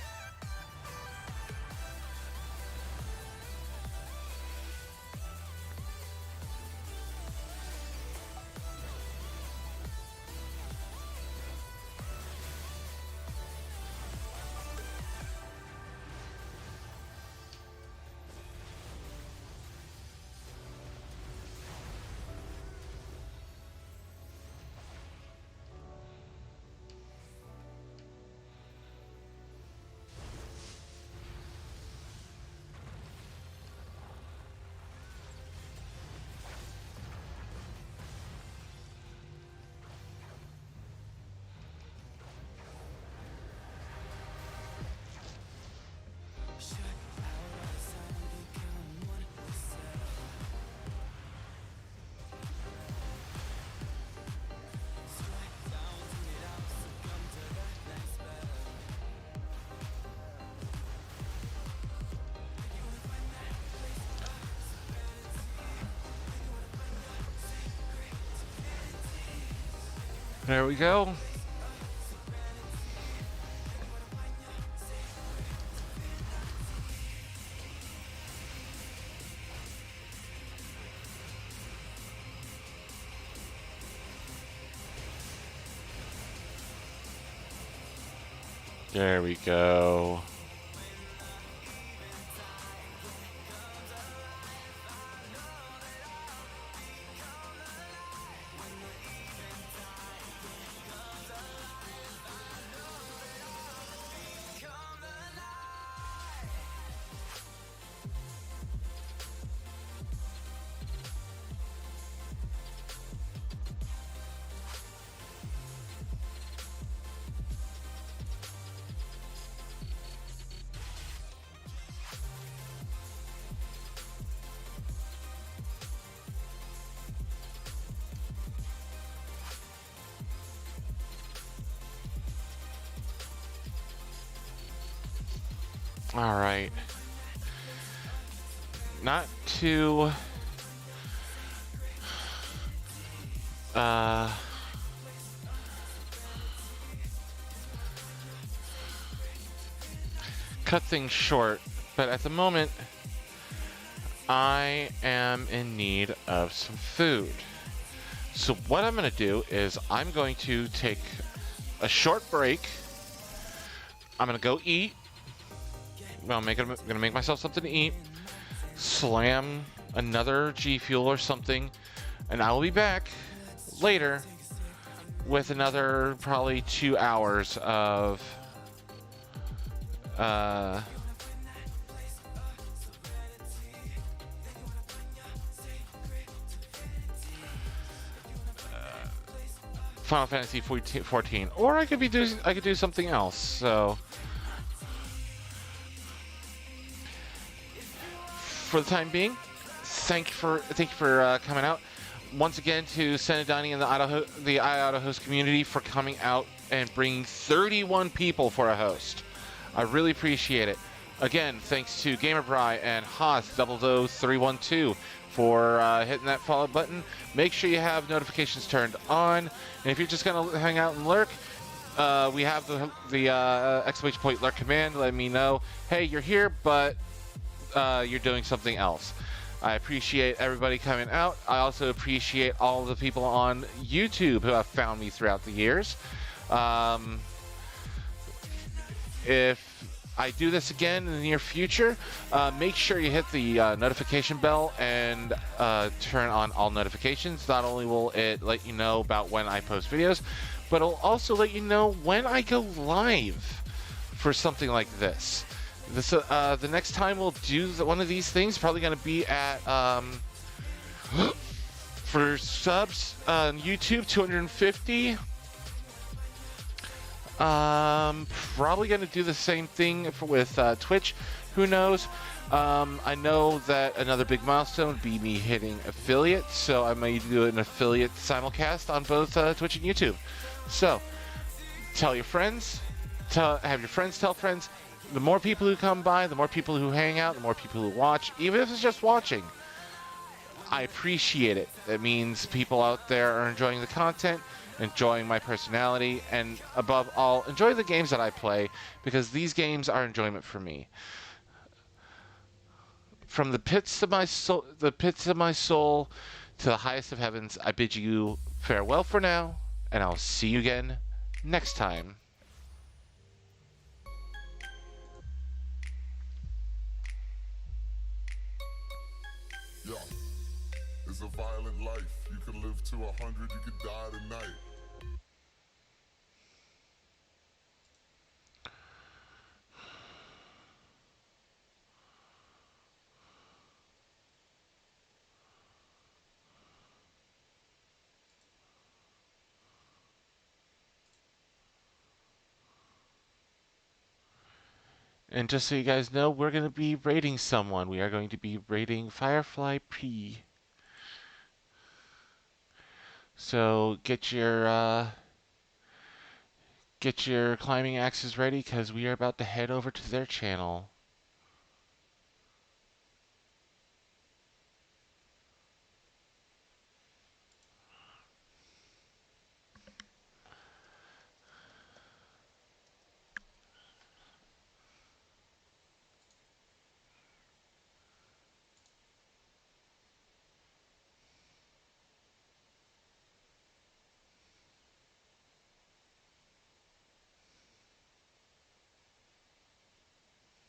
There we go. There we go. All right. Not to cut things short, but at the moment I am in need of some food. So what I'm going to do is I'm going to take a short break. I'm going to go eat. Well, I'm going to make myself something to eat. Slam another G Fuel or something, and I will be back later with another probably 2 hours of Final Fantasy 14, or I could do something else. So for the time being, thank you for coming out once again to Senadani and the iAuto host community for coming out and bringing 31 people for a host. I really appreciate it. Again, thanks to GamerBry and Haas00312 for hitting that follow button. Make sure you have notifications turned on. And if you're just going to hang out and lurk, we have the exclamation point lurk command. Let me know, hey, you're here, but you're doing something else. I appreciate everybody coming out. I also appreciate all of the people on YouTube who have found me throughout the years. If I do this again in the near future, make sure you hit the notification bell and turn on all notifications. Not only will it let you know about when I post videos, but it'll also let you know when I go live for something like this. The next time we'll do one of these things, probably going to be at for subs on YouTube 250. Probably going to do the same thing with Twitch Who knows? I know that another big milestone would be me hitting affiliate, so I may do an affiliate simulcast on both Twitch and YouTube. So, tell your friends, have your friends tell friends. The more people who come by, the more people who hang out, the more people who watch, even if it's just watching. I appreciate it. That means people out there are enjoying the content, enjoying my personality, and above all, enjoy the games that I play, because these games are enjoyment for me. From the pits of my soul, to the highest of heavens, I bid you farewell for now, and I'll see you again next time. Yeah, it's a violent life. You can live to 100, you could die tonight. And just so you guys know, we're going to be raiding someone. We are going to be raiding Firefly P. So get your climbing axes ready, because we are about to head over to their channel.